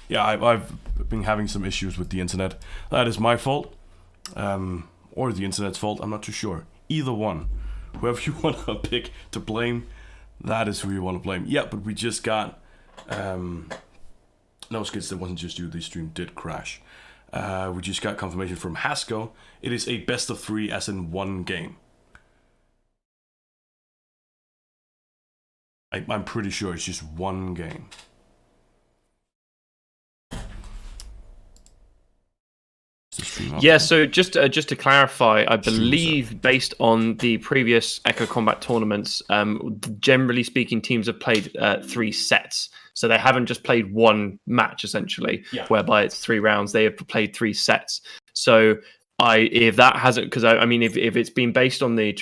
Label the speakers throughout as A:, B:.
A: Yeah, I've been having some issues with the internet. That is my fault, or the internet's fault. I'm not too sure. Either one. Whoever you want to pick to blame, that is who you want to blame. Yeah, but we just got. No, Skids, it wasn't just you. The stream did crash. We just got confirmation from Haskell. It is a best of 3, as in one game. I'm pretty sure it's just one game.
B: Yeah, so just to clarify, I believe based on the previous Echo Combat tournaments, generally speaking, teams have played 3 sets. So they haven't just played one match, essentially, whereby it's 3 rounds. They have played 3 sets. So if that hasn't, because I mean, if it's been based on the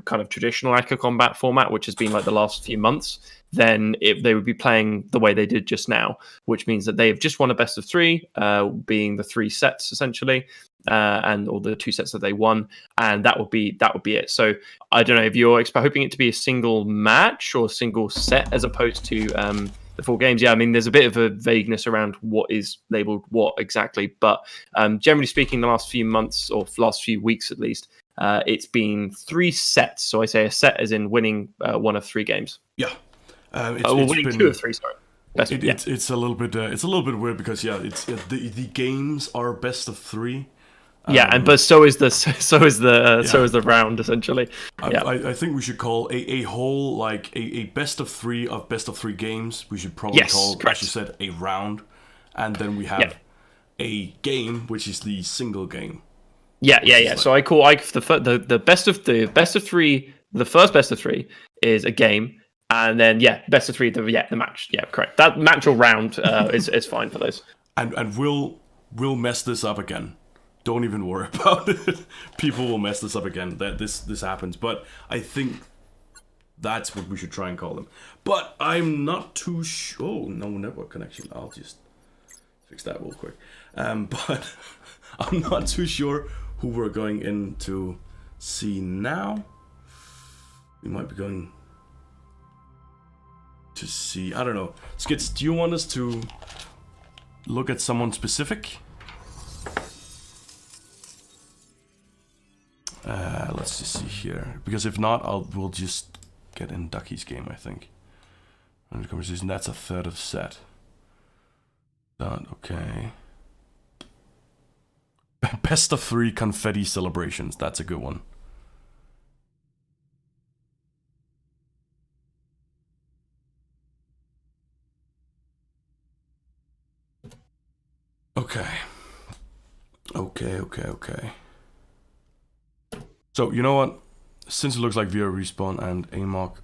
B: kind of traditional Echo Combat format, which has been like the last few months, then they would be playing the way they did just now, which means that they have just won a best of 3, being the 3 sets essentially, and all the 2 sets that they won, and that would be it. So I don't know if you're hoping it to be a single match or a single set as opposed to the 4 games. Yeah, I mean, there's a bit of a vagueness around what is labeled what exactly, but generally speaking, the last few months or last few weeks at least, it's been 3 sets. So I say a set as in winning 1 of 3 games.
A: Yeah.
B: Winning been, 2 of 3. Sorry.
A: It's a little bit weird because the games are best of 3.
B: But so is the round essentially.
A: I think we should call a whole like a best of 3 of best of 3 games. We should probably call,
B: correct.
A: as you said, a round, and then we have a game, which is the single game.
B: Yeah. So I call the best of 3. The first best of 3 is a game. And then best of 3, the match. Yeah, correct. That match or round is fine for those.
A: And we'll mess this up again. Don't even worry about it. People will mess this up again. That this happens, but I think that's what we should try and call them. But I'm not too sure. Oh, no network connection. I'll just fix that real quick. But I'm not too sure who we're going in to see now. We might be going to see, I don't know. Skits, do you want us to look at someone specific? Let's just see here, because if not, we'll just get in Ducky's game, I think. Under conversation, that's a third of set. Done. Okay. Best of 3 confetti celebrations. That's a good one. Okay. So, you know what? Since it looks like VRespawn and Amok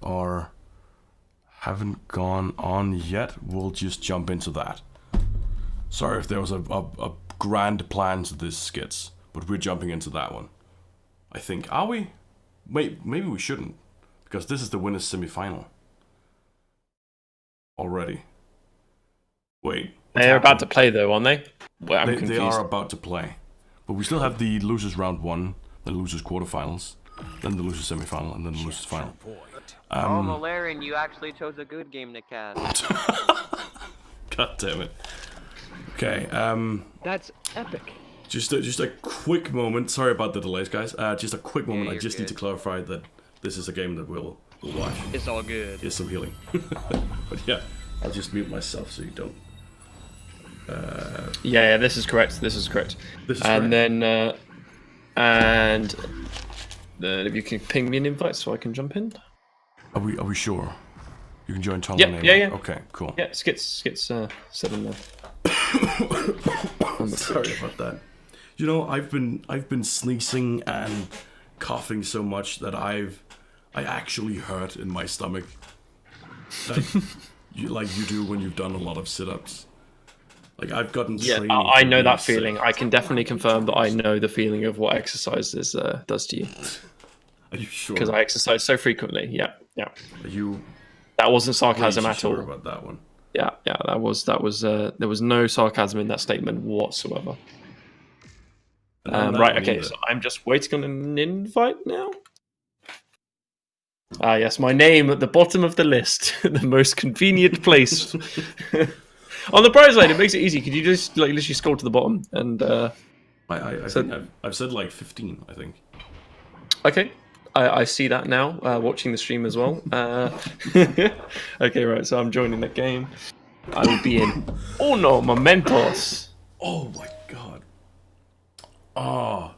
A: haven't gone on yet, we'll just jump into that. Sorry if there was a grand plan to this, Skits, but we're jumping into that one. I think. Are we? Wait, maybe we shouldn't, because this is the winners semi-final. Already. Wait.
B: They're about to play though, aren't they? Well, I'm confused.
A: They are about to play. But we still have the losers round 1, the losers quarterfinals, then the losers semifinal, and then the losers final.
C: Malarian, you actually chose a good game to cast.
A: God damn it. Okay,
D: That's epic.
A: Just a quick moment. Sorry about the delays, guys. Just a quick moment. I just
C: good.
A: need to clarify that this is a game that we'll watch.
D: It's all good.
A: Here's some healing. But yeah, I'll just mute myself so you don't.
B: This is correct. This is correct. Then if you can ping me an invite so I can jump in.
A: Are we sure? You can join Tom.
B: Yeah.
A: Okay, cool.
B: Yeah, Skits 7 there.
A: Sorry about that. You know, I've been sneezing and coughing so much that I actually hurt in my stomach. Like you do when you've done a lot of sit-ups. Like I've gotten training.
B: Yeah, I know that feeling. I can definitely confirm that I know the feeling of what exercise does to you.
A: Are you sure?
B: Because I exercise so frequently. Yeah.
A: Are you?
B: That wasn't sarcasm at all.
A: Sure about that one?
B: Yeah. That was. There was no sarcasm in that statement whatsoever. Right. Okay. So I'm just waiting on an invite now. Yes, my name at the bottom of the list, the most convenient place. On the prize side, it makes it easy. Could you just like literally scroll to the bottom and?
A: I think I've said like 15. I think.
B: Okay, I see that now. Watching the stream as well. Okay, right. So I'm joining the game. I will be in Uno Momentos.
A: Oh my god. Oh,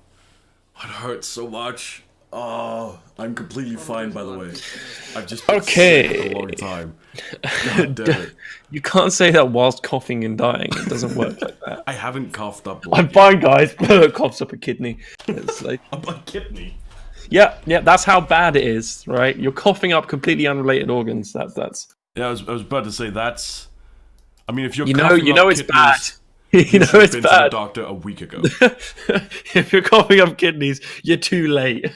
A: it hurts so much. Oh, I'm completely fine, by the way. I've just been sick for a long time. God damn it.
B: You can't say that whilst coughing and dying. It doesn't work like that.
A: I haven't coughed up.
B: I'm fine, guys. Coughs up a kidney. It's like
A: Up a kidney.
B: yeah. That's how bad it is, right? You're coughing up completely unrelated organs. That's.
A: Yeah, I was about to say that's. I mean, if you're
B: You know
A: coughing
B: it's
A: up
B: bad.
A: kidneys,
B: You know
A: should have
B: it's
A: been to the
B: bad.
A: doctor a week ago.
B: If you're coughing up kidneys, you're too late.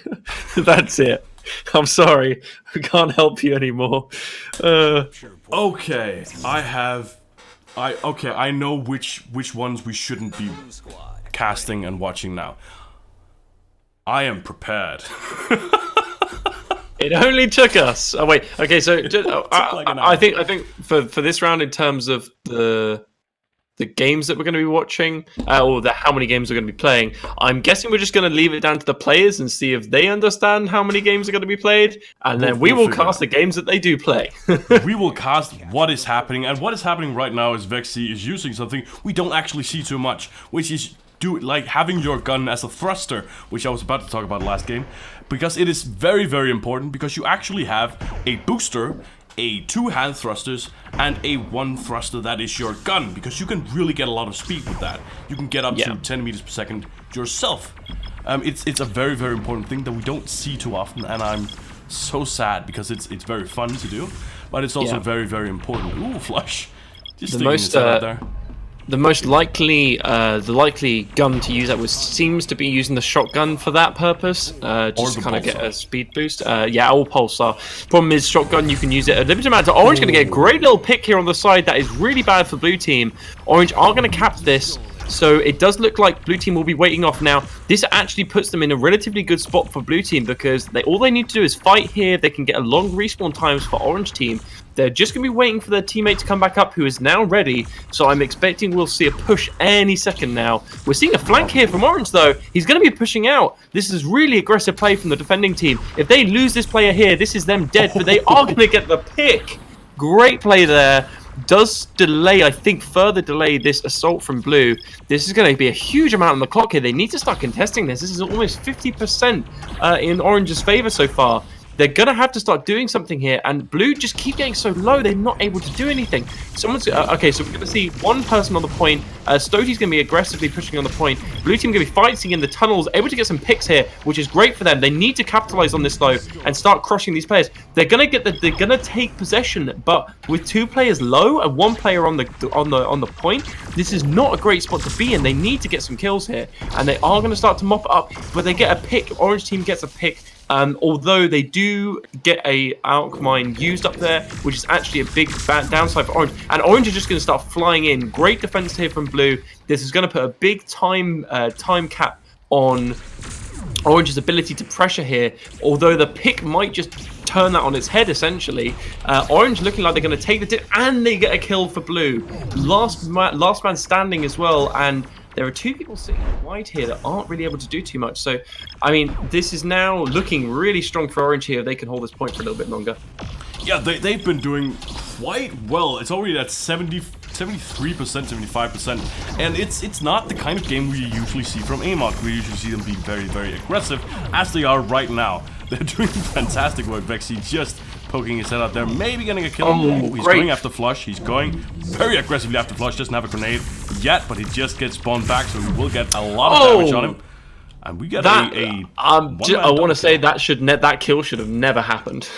B: That's it. I'm sorry. I can't help you anymore.
A: Okay, I know which ones we shouldn't be casting and watching now. I am prepared.
B: It only took us. Oh wait. Okay. So just,
A: like an
B: I
A: hour.
B: think for this round, in terms of the games that we're going to be watching, or how many games we're going to be playing, I'm guessing we're just going to leave it down to the players and see if they understand how many games are going to be played, and then we will
A: figure it
B: cast
A: out.
B: the games that they do play.
A: We will cast what is happening, and what is happening right now is Vexy is using something we don't actually see too much, which is like having your gun as a thruster, which I was about to talk about last game, because it is very, very important, because you actually have a booster, a 2 hand thrusters, and a 1 thruster that is your gun, because you can really get a lot of speed with that. You can get up to 10 meters per second yourself. It's a very, very important thing that we don't see too often, and I'm so sad because it's very fun to do, but it's also very, very important. Ooh, flush! Just sticking his head out there.
B: The most likely, the likely gun to use that seems to be using the shotgun for that purpose, just to kind of get a speed boost. Yeah, or pulsar. Problem is, shotgun you can use it a limited amount. Orange going to get a great little pick here on the side. That is really bad for blue team. Orange are going to cap this. So it does look like blue team will be waiting off now. This actually puts them in a relatively good spot for blue team, because all they need to do is fight here. They can get a long respawn times for orange team. They're just going to be waiting for their teammate to come back up, who is now ready. So I'm expecting we'll see a push any second now. We're seeing a flank here from orange, though. He's going to be pushing out. This is really aggressive play from the defending team. If they lose this player here, this is them dead, but they are going to get the pick. Great play there. Does delay, I think, further delay this assault from blue. This is going to be a huge amount on the clock here. They need to start contesting this. This is almost 50% in orange's favor so far. They're going to have to start doing something here, and blue just keep getting so low, they're not able to do anything. Someone's okay, so we're going to see one person on the point. Stoty's going to be aggressively pushing on the point. Blue team going to be fighting in the tunnels, able to get some picks here, which is great for them. They need to capitalize on this though and start crushing these players. They're going to take possession, but with 2 players low and 1 player on the point, this is not a great spot to be in. They need to get some kills here, and they are going to start to mop it up, but they get a pick. Orange team gets a pick. Although they do get a alch mine used up there, which is actually a big downside for orange. And orange is just going to start flying in. Great defense here from blue. This is going to put a big time cap on orange's ability to pressure here. Although the pick might just turn that on its head, essentially. Orange looking like they're going to take the dip, and they get a kill for blue. Last man standing as well, and there are 2 people sitting wide here that aren't really able to do too much. So, I mean, this is now looking really strong for orange here. They can hold this point for a little bit longer.
A: Yeah, they've been doing quite well. It's already at 73%, 75%, and it's not the kind of game we usually see from AMOC. We usually see them being very, very aggressive, as they are right now. They're doing fantastic work. Vexy just poking his head out there, maybe getting a kill.
B: Oh,
A: he's
B: great.
A: going after flush. He's going very aggressively after flush. Doesn't have a grenade yet, but he just gets spawned back, so he will get a lot of damage on him. And we get I
B: want to say that kill should have never happened.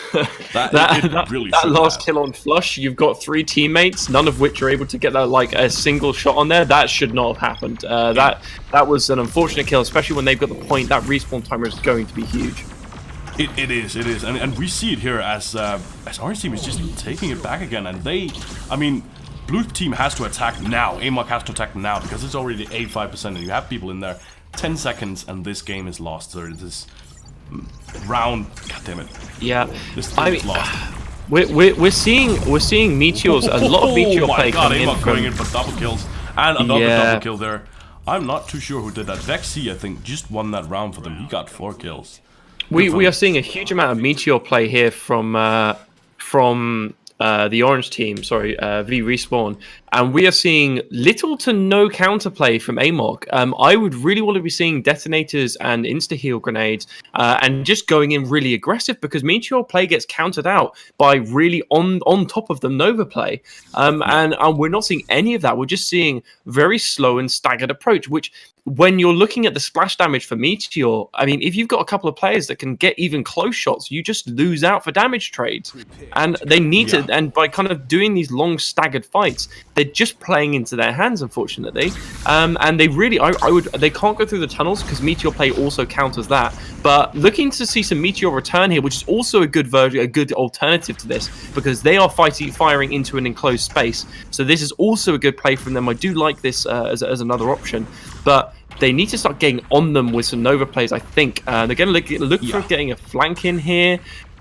B: That last kill on flush, you've got 3 teammates, none of which are able to get that like a single shot on there. That should not have happened. That was an unfortunate kill, especially when they've got the point. That respawn timer is going to be huge.
A: It is, and we see it here as orange team is just taking it back again, and I mean, blue team has to attack now. AMOC has to attack now because it's already 85%, and you have people in there. 10 seconds, and this game is lost. So this round, god damn it.
B: Yeah,
A: This thing is lost.
B: we're seeing meteors, a lot of meteor play coming in
A: Amok
B: from.
A: going in for double kills and another
B: Yeah.
A: double kill there. I'm not too sure who did that. Vexy, I think, just won that round for them. He got 4 kills.
B: We are seeing a huge amount of meteor play here from the orange team. Sorry, VRespawn, and we are seeing little to no counterplay from Amok. I would really want to be seeing detonators and insta heal grenades, and just going in really aggressive because meteor play gets countered out by really on top of the Nova play, and we're not seeing any of that. We're just seeing very slow and staggered approach, which. When you're looking at the splash damage for Meteor, I mean, if you've got a couple of players that can get even close shots, you just lose out for damage trades. And they need to, and by kind of doing these long staggered fights, they're just playing into their hands, unfortunately. And they really, they can't go through the tunnels because Meteor play also counters that. But looking to see some Meteor return here, which is also a good version, a good alternative to this, because they are firing into an enclosed space. So this is also a good play from them. I do like this as another option. But they need to start getting on them with some Nova plays, I think. They're going to look for getting a flank in here,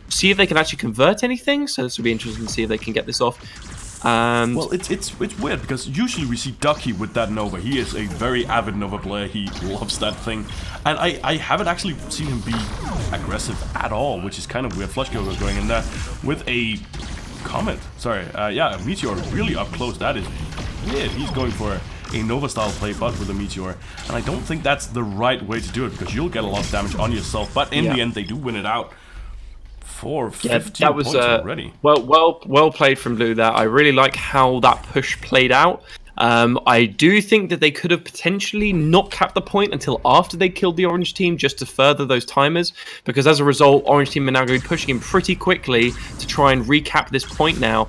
B: see if they can actually convert anything. So this will be interesting to see if they can get this off.
A: Well, it's weird because usually we see Ducky with that Nova. He is a very avid Nova player. He loves that thing. And I haven't actually seen him be aggressive at all, which is kind of weird. Flushkill was going in there with a comment. Sorry, yeah, Meteor really up close. That is weird. He's going for a Nova style play but with a Meteor, and I don't think that's the right way to do it because you'll get a lot of damage on yourself, but in the end they do win it out for 15
B: that was
A: points already.
B: Well played from Blue there. I really like how that push played out. I do think that they could have potentially not capped the point until after they killed the orange team just to further those timers, because as a result orange team are now going to be pushing in pretty quickly to try and recap this point now.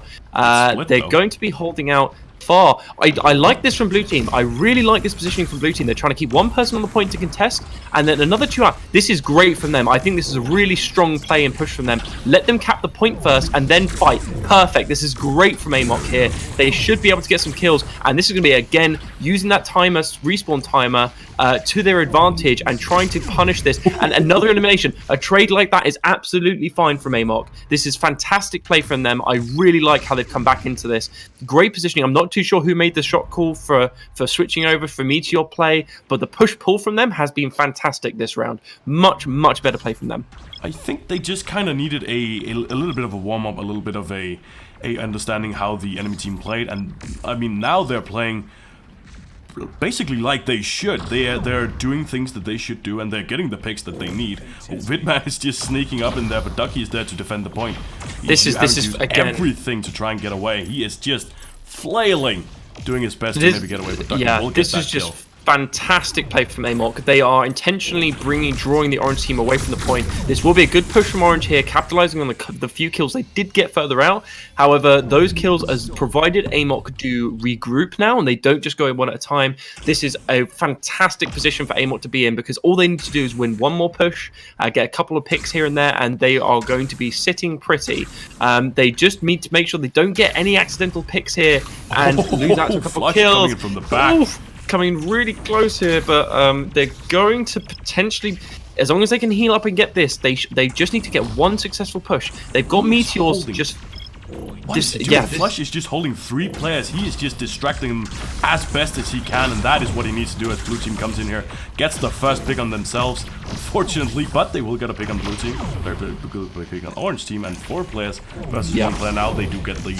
B: They're going to be holding out far. I like this from blue team. I really like this positioning from blue team. They're trying to keep one person on the point to contest and then another 2 out. This is great from them. I think this is a really strong play and push from them. Let them cap the point first and then fight. Perfect. This is great from Amok here. They should be able to get some kills, and this is going to be again using that timer, respawn timer, to their advantage and trying to punish this. And another elimination. A trade like that is absolutely fine from Amok. This is fantastic play from them. I really like how they've come back into this. Great positioning. I'm not too sure who made the shot call for switching over for Meteor play, but the push-pull from them has been fantastic this round. Much better play from them.
A: I think they just kind of needed a little bit of a warm-up, a little bit of a understanding how the enemy team played, and I mean now they're playing basically like they should. They're doing things that they should do, and they're getting the picks that they need. Vidman is just sneaking up in there, but Ducky is there to defend the point.
B: This is again
A: everything to try and get away. He is just flailing, doing his best to maybe get away. But Ducky will get
B: this
A: that
B: is just
A: kill.
B: Fantastic play from Amok. They are intentionally drawing the orange team away from the point. This will be a good push from orange here, capitalizing on the few kills they did get further out. However, those kills, as provided Amok do regroup now and they don't just go in one at a time, this is a fantastic position for Amok to be in, because all they need to do is win one more push, get a couple of picks here and there, and they are going to be sitting pretty. They just need to make sure they don't get any accidental picks here and lose out to a couple of kills.
A: Coming from the back.
B: Oof. Coming really close here, but they're going to potentially, as long as they can heal up and get this, they just need to get one successful push. They've got Meteors just...
A: Flush is just holding 3 players. He is just distracting them as best as he can, and that is what he needs to do as blue team comes in here, gets the first pick on themselves, unfortunately, but they will get a pick on blue team. They're a pick on orange team, and 4 players versus 1 player now. They do get the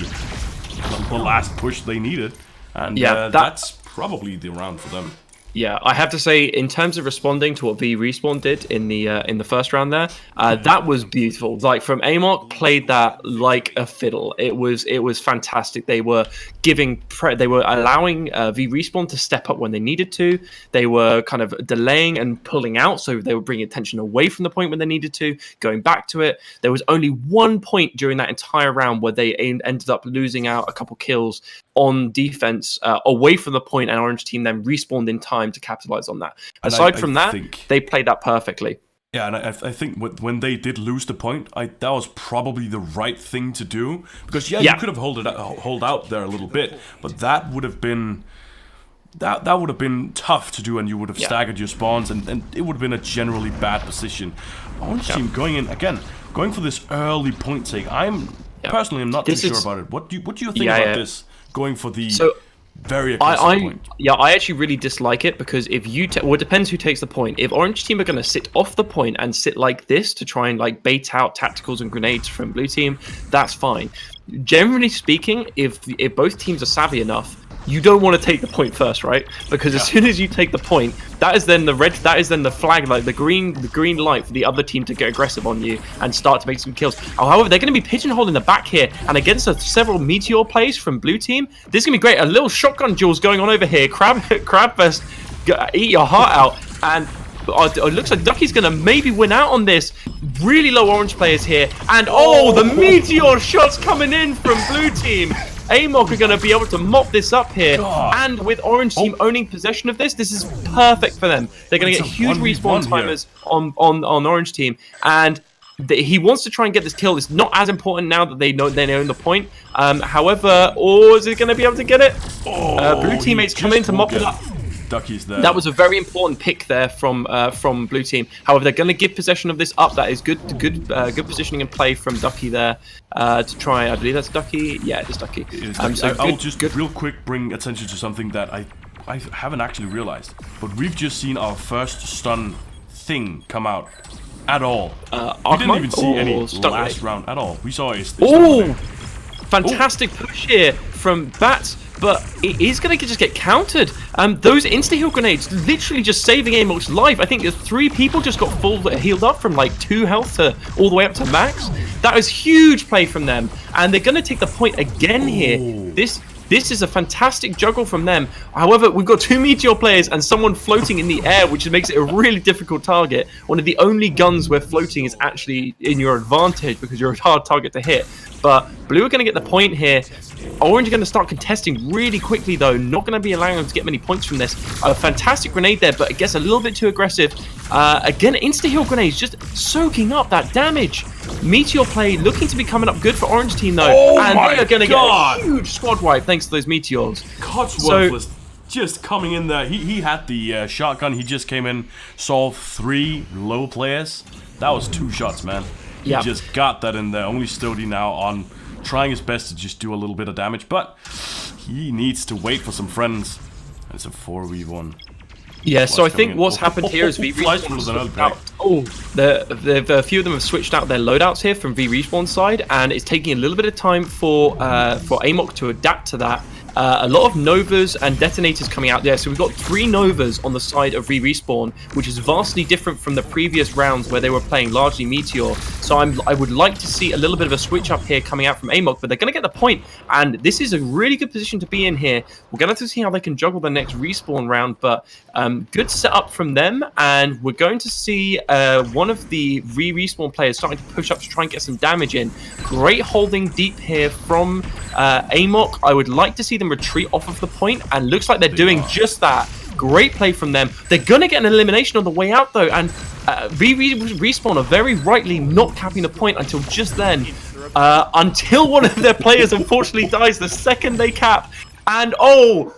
A: last push they needed, and that's probably the round for them.
B: Yeah, I have to say, in terms of responding to what VRespawn did in the first round there, that was beautiful. Like, from Amok, played that like a fiddle. It was fantastic. They were allowing VRespawn to step up when they needed to. They were kind of delaying and pulling out, so they were bringing attention away from the point when they needed to, going back to it. There was only 1 point during that entire round where they ended up losing out a couple kills on defense away from the point, and orange team then respawned in time to capitalize on that. Aside from that, they played that perfectly.
A: Yeah, and I think when they did lose the point, that was probably the right thing to do, because you could have hold out there a little bit, but that would have been tough to do, and you would have staggered your spawns, and it would have been a generally bad position. Orange team going in again, going for this early point take. I'm Personally, I'm not too sure about it. What do you think about this? Going for the very aggressive point.
B: I actually really dislike it because if you well, it depends who takes the point. If Orange team are going to sit off the point and sit like this to try and like bait out tacticals and grenades from Blue team, that's fine. Generally speaking, if both teams are savvy enough, you don't want to take the point first, right? Because as soon as you take the point, that is then the flag, like the green light for the other team to get aggressive on you and start to make some kills. However, they're going to be pigeonholed the back here, and against several meteor plays from Blue team, this is going to be great. A little shotgun duel's going on over here. Crabfest, eat your heart out, and it looks like Ducky's going to maybe win out on this. Really low Orange players here, and the meteor shots coming in from Blue team. Amok are going to be able to mop this up here, and with Orange team owning possession of this is perfect for them. They're going to get huge respawn timers on Orange team, and he wants to try and get this kill. It's not as important now that they own the point. However, is it going to be able to get it? Blue teammates come in to mop it up.
A: Ducky's there.
B: That was a very important pick there from Blue team. However, they're going to give possession of this up. That is good positioning and play from Ducky there to try. I believe that's Ducky. Yeah, it is Ducky.
A: I'll just real quick bring attention to something that I haven't actually realized, but we've just seen our first stun thing come out at all. We didn't even see any last round at all. We saw a
B: fantastic push here from Bats. But it is going to just get countered. Those insta-heal grenades literally just saving Amok's life. I think 3 people just got full healed up from like 2 health to all the way up to max. That was huge play from them. And they're going to take the point again here. This is a fantastic juggle from them. However, we've got 2 meteor players and someone floating in the air, which makes it a really difficult target. One of the only guns where floating is actually in your advantage because you're a hard target to hit. But Blue are going to get the point here. Orange are going to start contesting really quickly, though. Not going to be allowing them to get many points from this. A fantastic grenade there, but it gets a little bit too aggressive. Again, insta-heal grenades just soaking up that damage. Meteor play looking to be coming up good for Orange team, though. And they are going to get a huge squad wipe thanks to those meteors.
A: Codsworth was just coming in there. He had the shotgun. He just came in, saw 3 low players. That was 2 shots, man. He just got that in there. Only Stody now on trying his best to just do a little bit of damage, but he needs to wait for some friends. And it's a 4v1.
B: Yeah, so I think what's happened here is VRespawn out. A few of them have switched out their loadouts here from VRespawn side, and it's taking a little bit of time for Amok to adapt to that. A lot of Novas and Detonators coming out there. So we've got 3 Novas on the side of VRespawn, which is vastly different from the previous rounds where they were playing largely Meteor. So I would like to see a little bit of a switch up here coming out from Amok, but they're going to get the point. And this is a really good position to be in here. We're going to have to see how they can juggle the next respawn round, but good setup from them. And we're going to see one of the VRespawn players starting to push up to try and get some damage in. Great holding deep here from Amok. I would like to see them retreat off of the point, and looks like they're doing just that. Great play from them. They're gonna get an elimination on the way out, though, and VRespawn are very rightly not capping the point until just then, until one of their players unfortunately dies the second they cap. And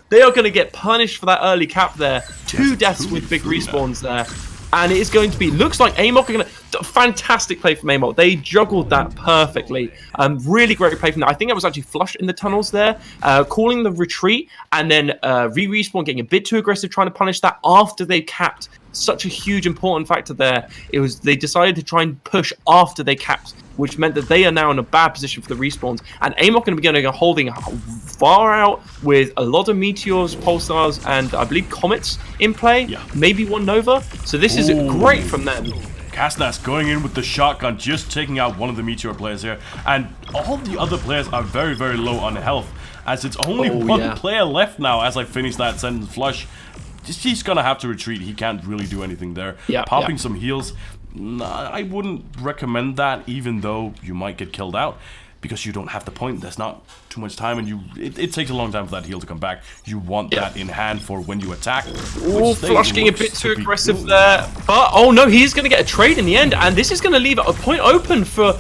B: they are going to get punished for that early cap there. 2 deaths with big respawns there. And it is going to be, looks like Amok are going to, fantastic play from Amok. They juggled that perfectly. Really great play from that. I think I was actually flushed in the tunnels there, calling the retreat, and then VRespawn getting a bit too aggressive, trying to punish that after they capped. Such a huge important factor there. It was, they decided to try and push after they capped, which meant that they are now in a bad position for the respawns. And Amok going to be going holding far out with a lot of meteors, pulsars, and I believe comets in play. Yeah. Maybe 1 Nova. So this is great from them.
A: Kastnas going in with the shotgun, just taking out one of the meteor players here. And all the other players are very, very low on health, as it's only one player left now as I finish that sentence flush. He's gonna have to retreat. He can't really do anything there. Popping some heals, I wouldn't recommend that, even though you might get killed out, because you don't have the point. There's not too much time, and it takes a long time for that heal to come back. You want that in hand for when you attack.
B: Flush getting a bit too aggressive there, but oh no, he's going to get a trade in the end, and this is going to leave a point open for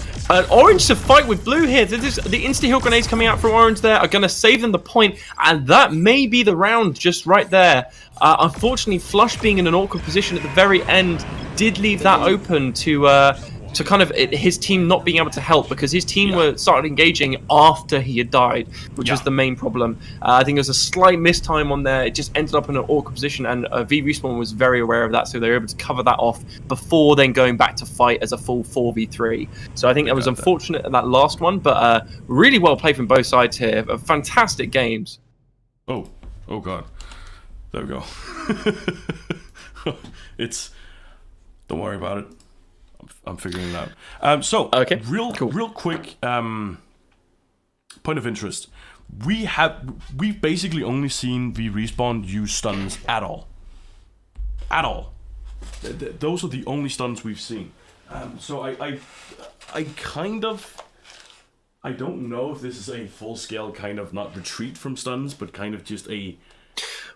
B: Orange to fight with Blue here. The insta-heal grenades coming out from Orange there are going to save them the point, and that may be the round just right there. Unfortunately, Flush being in an awkward position at the very end did leave that open to to kind of his team not being able to help, because his team were started engaging after he had died, which was the main problem. I think there was a slight mistime on there. It just ended up in an awkward position, and VRespawn was very aware of that, so they were able to cover that off before then going back to fight as a full 4v3. So I think that was unfortunate in that last one, but really well played from both sides here. Fantastic games.
A: Oh god. There we go. Don't worry about it. I'm figuring it out. So,
B: okay,
A: real quick point of interest. We've basically only seen VRespawn use stuns at all. At all. Those are the only stuns we've seen. So I kind of, I don't know if this is a full scale kind of not retreat from stuns, but kind of just a.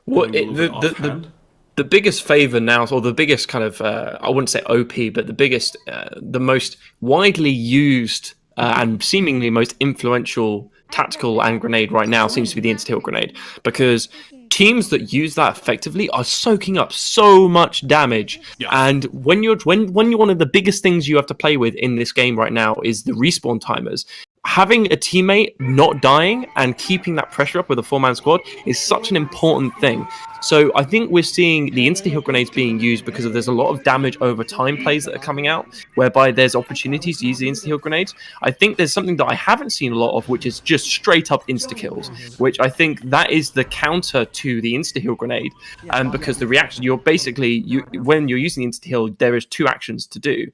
B: Well, the biggest favor now, or the biggest kind of, I wouldn't say OP, but the biggest, the most widely used and seemingly most influential tactical and grenade right now seems to be the insta-kill grenade, because teams that use that effectively are soaking up so much damage. And when you're one of the biggest things you have to play with in this game right now is the respawn timers. Having a teammate not dying and keeping that pressure up with a 4-man squad is such an important thing. So I think we're seeing the insta-kill grenades being used because there's a lot of damage over time plays that are coming out, whereby there's opportunities to use the insta-kill grenades. I think there's something that I haven't seen a lot of, which is just straight up insta-kills, which I think that is the counter to the insta-kill grenade. Because the reaction, you're basically, when you're using the insta-kill, there is 2 actions to do.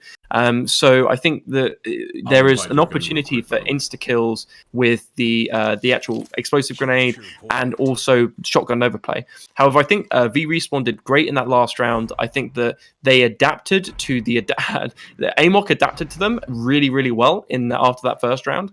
B: So I think that there is an opportunity for insta-kills with the actual explosive grenade and also shotgun overplay. However, I think VRespawn did great in that last round. I think that they adapted to the AMOC adapted to them really, really well after that first round.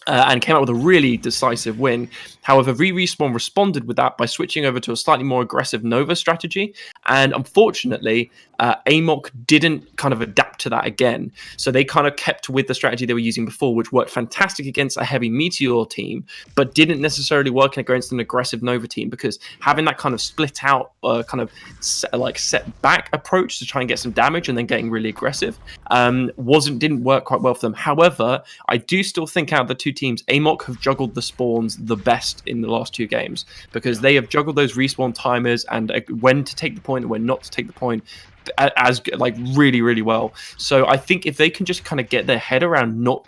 B: And came out with a really decisive win. However, VRespawn responded with that by switching over to a slightly more aggressive Nova strategy. And unfortunately, AMOC didn't kind of adapt to that again. So they kind of kept with the strategy they were using before, which worked fantastic against a heavy Meteor team, but didn't necessarily work against an aggressive Nova team, because having that kind of split out, kind of set back approach to try and get some damage and then getting really aggressive didn't work quite well for them. However, I do still think out of the two teams, AMOC have juggled the spawns the best in the last 2 games, because they have juggled those respawn timers and when to take the point and when not to take the point as really, really well. So I think if they can just kind of get their head around not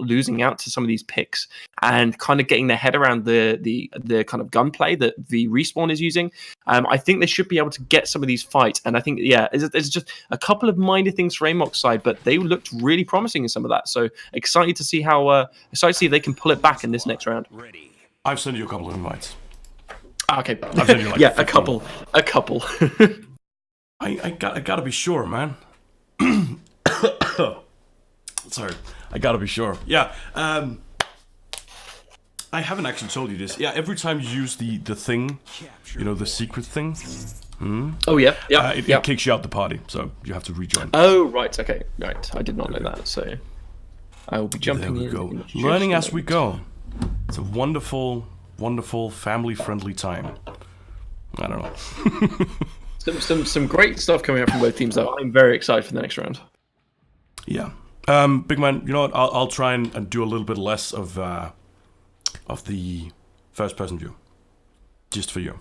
B: losing out to some of these picks and kind of getting their head around the kind of gunplay that the respawn is using, I think they should be able to get some of these fights. And I think it's just a couple of minor things for AMOC's side, but they looked really promising in some of that. So excited to see if they can pull it back in this next round.
A: I've sent you a couple of invites.
B: Okay.
A: I've sent you
B: a couple.
A: I gotta be sure, man. Sorry, I gotta be sure. Yeah, I haven't actually told you this. Yeah, every time you use the thing, the secret thing.
B: Oh yeah,
A: it kicks you out the party, so you have to rejoin.
B: Oh right, okay, right. I did not know that, so I will be jumping in.
A: There we go. Learning as we go. It's a wonderful, wonderful, family-friendly time. I don't know.
B: Some great stuff coming up from both teams, though. I'm very excited for the next round.
A: Yeah, big man. You know what? I'll try and do a little bit less of the first-person view, just for you.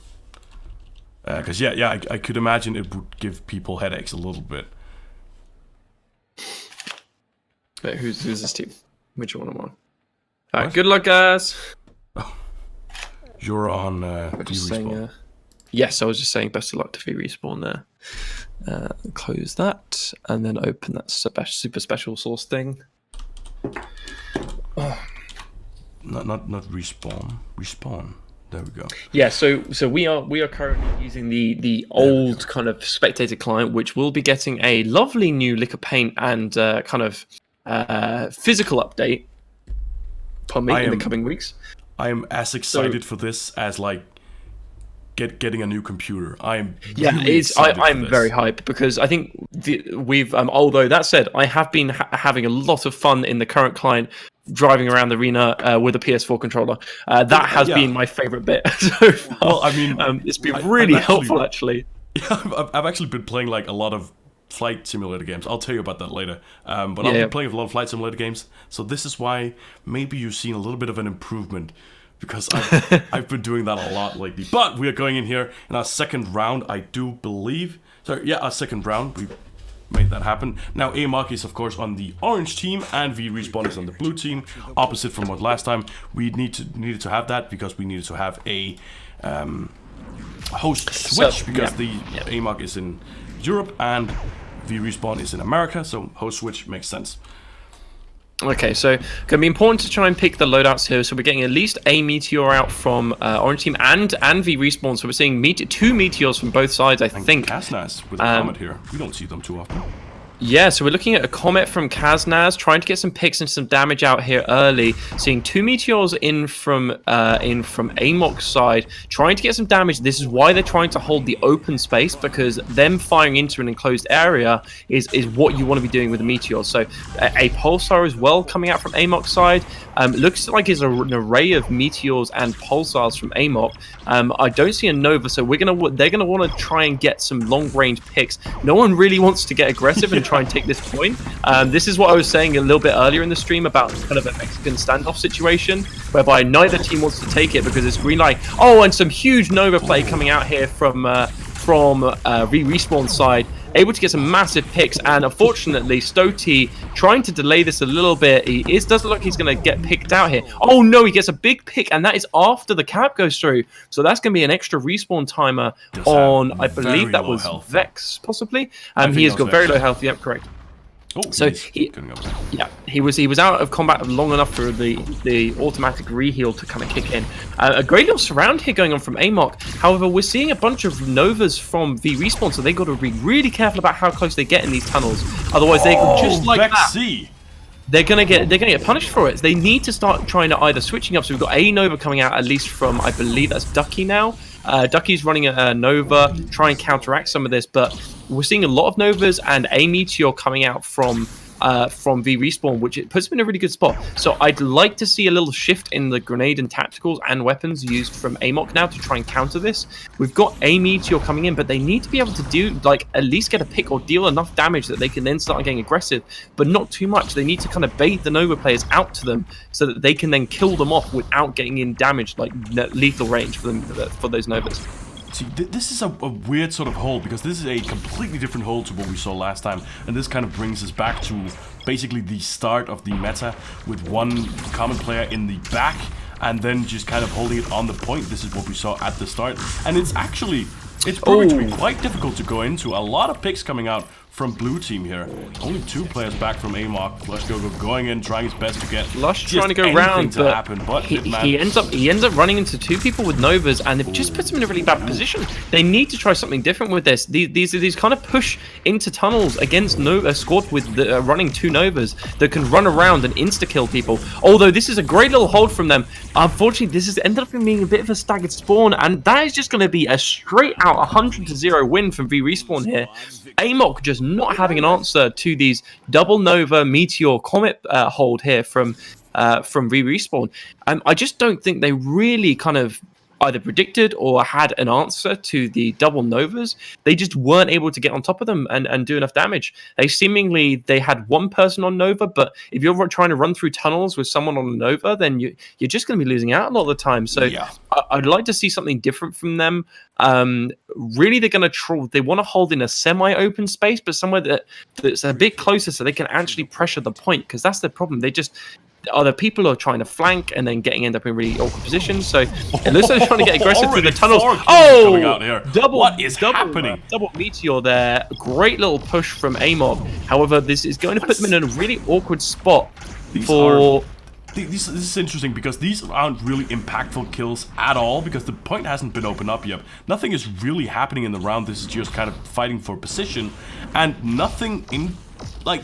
A: Because I could imagine it would give people headaches a little bit.
B: Wait, who's this team? Which one am I on? All right, good luck, guys.
A: Oh, you're on VRespawn.
B: Yes, I was just saying best of luck to VRespawn there. Close that, and then open that super special source thing.
A: Oh. Not respawn. Respawn. There we go.
B: Yeah, so we are currently using the old kind of spectator client, which will be getting a lovely new lick of paint and kind of physical update. In the coming weeks.
A: I am as excited for this as getting a new computer. I'm
B: very hyped, because I think we've although that said, I have been having a lot of fun in the current client driving around the arena with a PS4 controller. That has been my favorite bit so far.
A: Well, I mean,
B: it's been really helpful actually.
A: Yeah, I've actually been playing a lot of flight simulator games. I'll tell you about that later. But I've been playing a lot of flight simulator games, so this is why maybe you've seen a little bit of an improvement, because I've been doing that a lot lately. But we are going in here in our second round, I do believe. Our second round. We made that happen. Now, AMOC is, of course, on the orange team, and VRespawn is on the blue team. Opposite from what last time. We needed to have that because we needed to have a host switch, because the AMOC is in Europe and VRespawn is in America, so host switch makes sense.
B: Okay, so gonna be important to try and pick the loadouts here. So we're getting at least a meteor out from Orange Team and VRespawn. So we're seeing two meteors from both sides, I think.
A: Kaznaz with a comet here. We don't see them too often.
B: Yeah, so we're looking at a comet from Kaznaz, trying to get some picks and some damage out here early. Seeing two meteors in from AMOC's side, trying to get some damage. This is why they're trying to hold the open space, because them firing into an enclosed area is what you want to be doing with the meteors. So a pulsar as well coming out from AMOC's side. Looks like it's an array of meteors and pulsars from AMOC. I don't see a Nova, so they're gonna want to try and get some long range picks. No one really wants to get aggressive and try and take this point. This is what I was saying a little bit earlier in the stream about kind of a Mexican standoff situation, whereby neither team wants to take it because it's green light. Oh, and some huge Nova play coming out here from VRespawn side. Able to get some massive picks, and unfortunately Stoti trying to delay this a little bit. Does look like he's going to get picked out here. Oh no, he gets a big pick, and that is after the cap goes through. So that's going to be an extra respawn timer on, I believe that was health. Vex, possibly. He has got very low health. Yep, correct.
A: Oh,
B: so he was out of combat long enough for the automatic reheal to kind of kick in. A great little surround here going on from AMOC. However, we're seeing a bunch of Novas from VRespawn, so they got to be really careful about how close they get in these tunnels. Otherwise, they just like that. They're gonna get punished for it. They need to start trying to either switching up. So we've got a Nova coming out, at least from, I believe that's Ducky now. Ducky's running a Nova, try and counteract some of this, but we're seeing a lot of Novas and a Meteor coming out from VRespawn, which it puts them in a really good spot. So I'd like to see a little shift in the grenade and tacticals and weapons used from AMOC now to try and counter this. We've got a Meteor coming in, but they need to be able to do, like, at least get a pick or deal enough damage that they can then start getting aggressive, but not too much. They need to kind of bait the Nova players out to them so that they can then kill them off without getting in damage, like lethal range for them, for those Novas.
A: See, this is a weird sort of hold, because this is a completely different hold to what we saw last time, and this kind of brings us back to basically the start of the meta with one common player in the back and then just kind of holding it on the point. This is what we saw at the start, and it's proving to be quite difficult to go into. A lot of picks coming out from blue team here. Only two players back from AMOC. Lush going in, trying his best to get
B: Lush trying to go round, but he ends up running into two people with Novas, and it just puts him in a really bad position. They need to try something different with this. These kind of push into tunnels against a squad with running two Novas that can run around and insta kill people. Although this is a great little hold from them. Unfortunately, this has ended up being a bit of a staggered spawn, and that is just going to be a straight out 100-0 win from VRespawn here. AMOC just not having an answer to these double Nova Meteor Comet hold here from VRespawn. I just don't think they really kind of either predicted or had an answer to the double Novas. They just weren't able to get on top of them and do enough damage. They had one person on Nova, but if you're trying to run through tunnels with someone on a Nova, then you're just going to be losing out a lot of the time. So yeah. I'd like to see something different from them. Really, they're going to they want to hold in a semi-open space, but somewhere that's a bit closer so they can actually pressure the point, because that's the problem. They just other people are trying to flank and then end up in really awkward positions. So it looks like they're trying to get aggressive through the tunnels.
A: Coming out here.
B: What is happening? Double Meteor there. Great little push from AMOC. However, this is going to put them in a really awkward spot
A: This is interesting, because these aren't really impactful kills at all, because the point hasn't been opened up yet. Nothing is really happening in the round. This is just kind of fighting for position, and nothing in, like,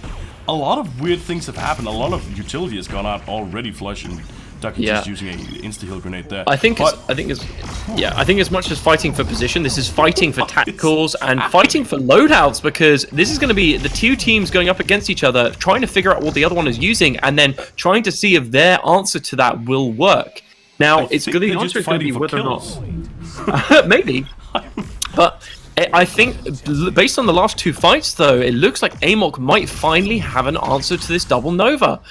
A: a lot of weird things have happened. A lot of utility has gone out already. Flush and Ducky just using a insta-heal grenade there.
B: I think as much as fighting for position, this is fighting for tacticals and fighting for loadouts, because this is going to be the two teams going up against each other, trying to figure out what the other one is using, and then trying to see if their answer to that will work. Now, the answer is going to be whether or not maybe, but I think, based on the last two fights, though, it looks like Amok might finally have an answer to this double Nova,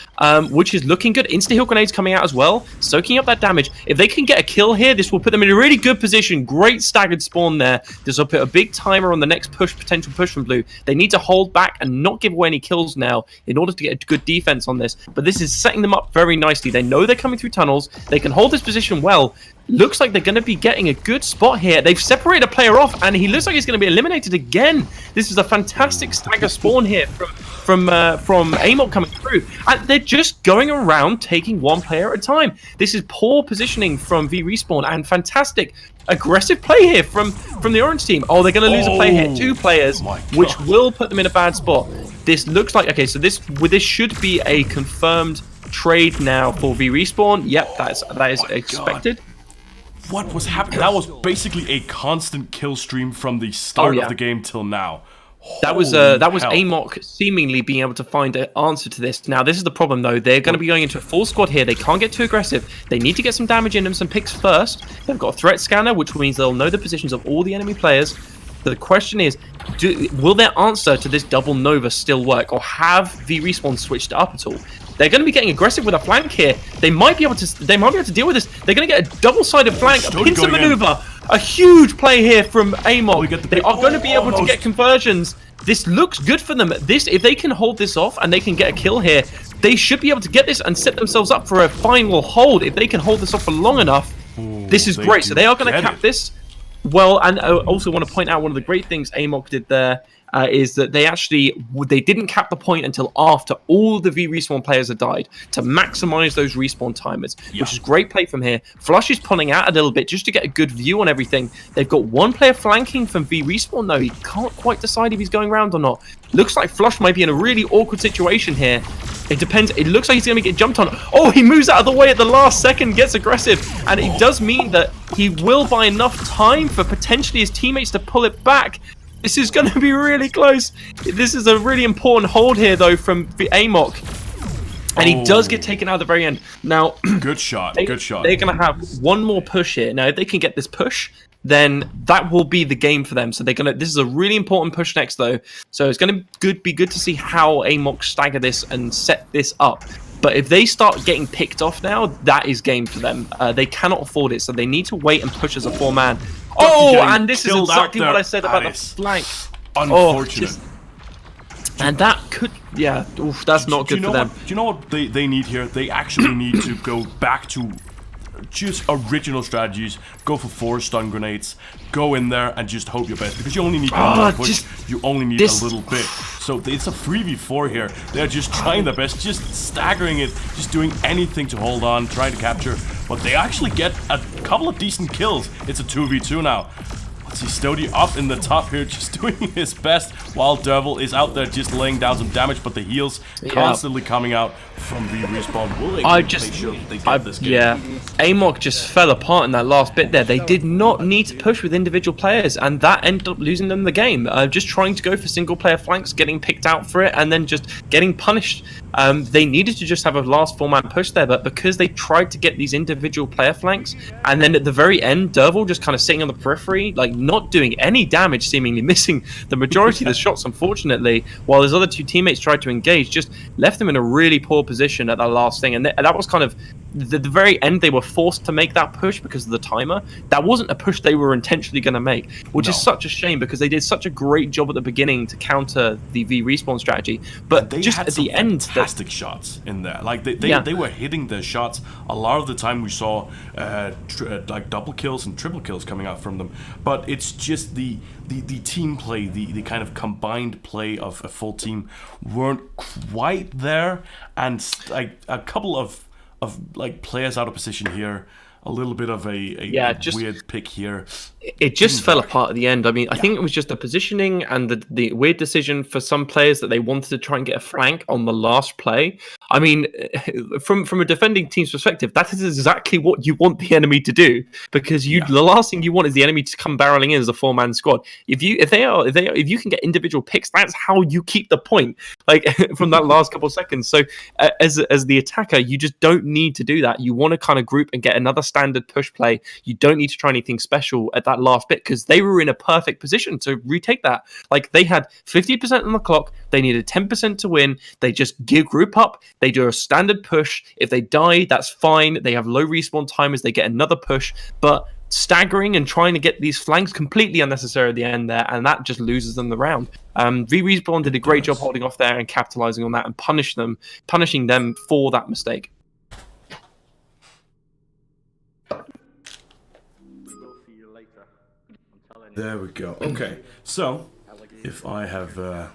B: which is looking good. Insta-heal grenades coming out as well, soaking up that damage. If they can get a kill here, this will put them in a really good position. Great staggered spawn there. This will put a big timer on the next potential push from Blue. They need to hold back and not give away any kills now in order to get a good defense on this. But this is setting them up very nicely. They know they're coming through tunnels. They can hold this position well. Looks like they're going to be getting a good spot here. They've separated a player off, and he looks like he's going to be eliminated again. This is a fantastic stagger spawn here from Amok coming through. And they're just going around taking one player at a time. This is poor positioning from VRespawn and fantastic aggressive play here from the orange team. Oh, they're going to lose a player here. 2 players, which will put them in a bad spot. This looks like, okay, so this should be a confirmed trade now for VRespawn. Yep, that is expected.
A: God. What was happening? That was basically a constant kill stream from the start of the game till now.
B: That was Amok seemingly being able to find an answer to this. Now, this is the problem, though. They're going to be going into a full squad here. They can't get too aggressive. They need to get some damage in them, some picks first. They've got a threat scanner, which means they'll know the positions of all the enemy players. So the question is, will their answer to this double Nova still work, or have VRespawn switched up at all? They're going to be getting aggressive with a flank here. They might be able to deal with this. They're going to get a double-sided flank, a pincer maneuver, a huge play here from Amok. They are going to be able to get conversions. This looks good for them. If they can hold this off and they can get a kill here, they should be able to get this and set themselves up for a final hold. If they can hold this off for long enough, this is great. So they are going to cap this. Well, and I also want to point out one of the great things Amok did there is that they didn't cap the point until after all the VRespawn players had died to maximize those respawn timers, which is great play from here. Flush is pulling out a little bit just to get a good view on everything. They've got one player flanking from VRespawn, though. He can't quite decide if he's going around or not. Looks like Flush might be in a really awkward situation here. It depends. It looks like he's going to get jumped on. Oh, he moves out of the way at the last second, gets aggressive. And it does mean that he will buy enough time for potentially his teammates to pull it back. This is going to be really close. This is a really important hold here, though, from Amok. And he does get taken out at the very end. Now,
A: good shot. Good shot.
B: They're going to have one more push here. Now, if they can get this push, then that will be the game for them. So they're gonna. This is a really important push next, though. So it's going to be good to see how Amok stagger this and set this up. But if they start getting picked off now, that is game for them. They cannot afford it, so they need to wait and push as a 4-man. Oh, and this is exactly what I said about the flank.
A: Unfortunate.
B: And that could, yeah, oof, that's not good for them.
A: Do you know what they need here? They actually need to go back to just original strategies. Go for 4 stun grenades. Go in there and just hope your best, because you only need one push. You only need a little bit. So it's a 3v4 here. They're just trying their best, just staggering it, just doing anything to hold on, trying to capture. But they actually get a couple of decent kills. It's a 2v2 now. Let's see Stody up in the top here, just doing his best, while Devil is out there just laying down some damage, but the heals constantly coming out from VRespawn. Will they make sure they get this game?
B: Yeah, Amok just fell apart in that last bit there. They did not need to push with individual players, and that ended up losing them the game. Just trying to go for single-player flanks, getting picked out for it, and then just getting punished. They needed to just have a last 4-man push there, but because they tried to get these individual player flanks, and then at the very end, Devil just kind of sitting on the periphery, like not doing any damage, seemingly missing the majority of the shots, unfortunately, while his other 2 teammates tried to engage, just left them in a really poor position at that last thing. And that was kind of the very end. They were forced to make that push because of the timer. That wasn't a push they were intentionally going to make, which is such a shame, because they did such a great job at the beginning to counter the VRespawn strategy. But
A: they
B: just
A: had
B: at the end,
A: fantastic shots in there. Like they were hitting their shots. A lot of the time we saw like double kills and triple kills coming out from them. But it's just the team play, the kind of combined play of a full team weren't quite there, and like a couple of like players out of position here, a little bit of a weird pick here.
B: It just fell apart at the end. I mean, I think it was just the positioning and the weird decision for some players that they wanted to try and get a flank on the last play. I mean, from a defending team's perspective, that is exactly what you want the enemy to do, because the last thing you want is the enemy to come barreling in as a 4-man squad. If you can get individual picks, that's how you keep the point. Like from that last couple of seconds. So as the attacker, you just don't need to do that. You want to kind of group and get another standard push play. You don't need to try anything special at that last bit, because they were in a perfect position to retake that. Like they had 50% on the clock. They needed 10% to win. They just group up. They do a standard push. If they die, that's fine. They have low respawn time as they get another push. But staggering and trying to get these flanks completely unnecessary at the end there, and that just loses them the round. VRespawn did a great job holding off there and capitalizing on that and punishing them for that mistake.
A: There we go. Okay, so if I have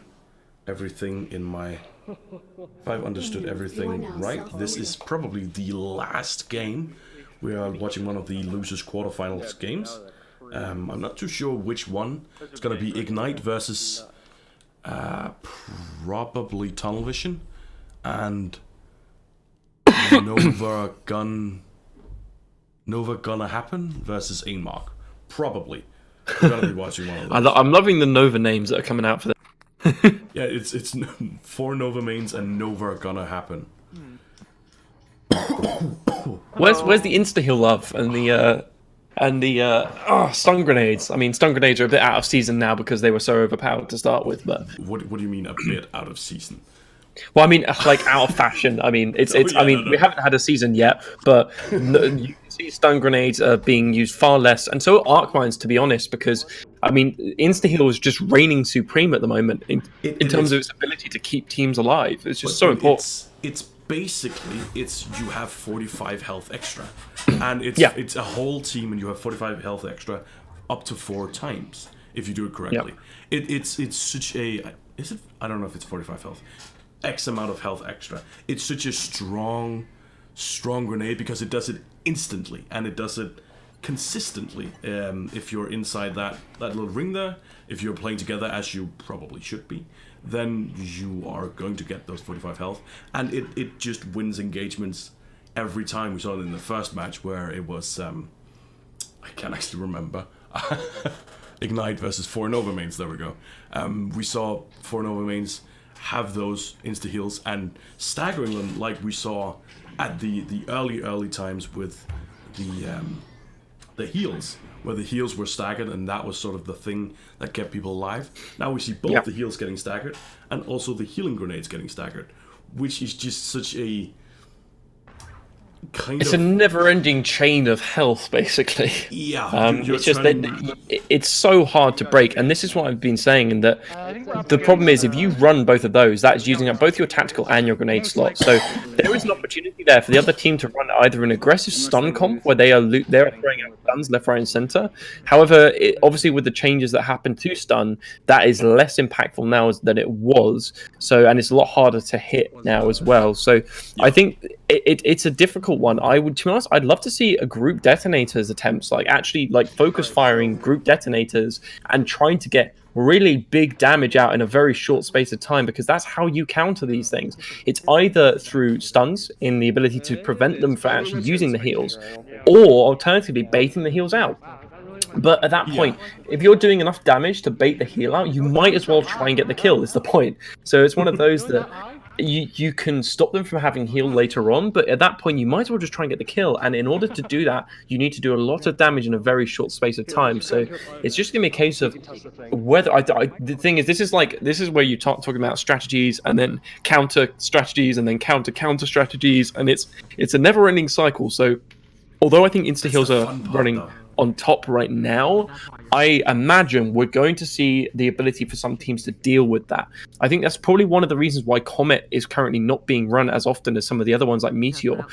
A: everything in my... If I've understood everything right, this is probably the last game. We are watching one of the losers quarterfinals games. I'm not too sure which one. It's going to be Ignite versus probably Tunnel Vision and Nova Gonna Happen versus Ainmark. Probably. We're going to be watching one of those.
B: I'm loving the Nova names that are coming out for this.
A: Yeah, it's 4 Nova mains and Nova Gonna Happen.
B: Where's the insta heal love and the stun grenades? I mean, stun grenades are a bit out of season now because they were so overpowered to start with. But
A: what do you mean a bit out of season?
B: Well, I mean, like out of fashion. I mean, we haven't had a season yet, but you can see stun grenades are being used far less, and so are arc mines, to be honest. Because I mean, insta heal is just reigning supreme at the moment in terms of its ability to keep teams alive. It's just so important.
A: It's basically you have 45 health extra, and it's a whole team, and you have 45 health extra up to 4 times if you do it correctly. Yep. It's such a I don't know if it's 45 health. X amount of health extra. It's such a strong grenade because it does it instantly and it does it consistently. If you're inside that little ring there, if you're playing together as you probably should be, then you are going to get those 45 health, and it just wins engagements every time. We saw it in the first match where it was I can't actually remember. Ignite versus 4 Nova mains. There we go. We saw 4 Nova mains have those insta heals and staggering them like we saw at the early times with the heals, where the heals were staggered, and that was sort of the thing that kept people alive. Now we see both the heals getting staggered and also the healing grenades getting staggered, which is just such a
B: it's a never-ending chain of health, basically.
A: Yeah,
B: it's just that it's so hard to break, and this is what I've been saying. And that the problem is, if you run both of those, that's using up both your tactical and your grenade slot. So there is an opportunity there for the other team to run either an aggressive stun comp, where they are throwing out stuns left, right, and center. However, obviously with the changes that happened to stun, that is less impactful now than it was. So, and it's a lot harder to hit now as well. So, I think it's a difficult one. To be honest, I'd love to see a group detonators attempts, like actually like focus firing group detonators and trying to get really big damage out in a very short space of time, because that's how you counter these things. It's either through stuns in the ability to prevent them from actually using the heals, or alternatively baiting the heals out. But at that point, if you're doing enough damage to bait the heal out, you might as well try and get the kill, is the point. So it's one of those that you can stop them from having heal later on, but at that point you might as well just try and get the kill, and in order to do that you need to do a lot of damage in a very short space of time. So it's just gonna be a case of whether the thing is, this is where you talking about strategies and then counter strategies and then counter strategies, and it's a never-ending cycle. So although I think insta heals are running on top right now, I imagine we're going to see the ability for some teams to deal with that. I think that's probably one of the reasons why Comet is currently not being run as often as some of the other ones like Meteor,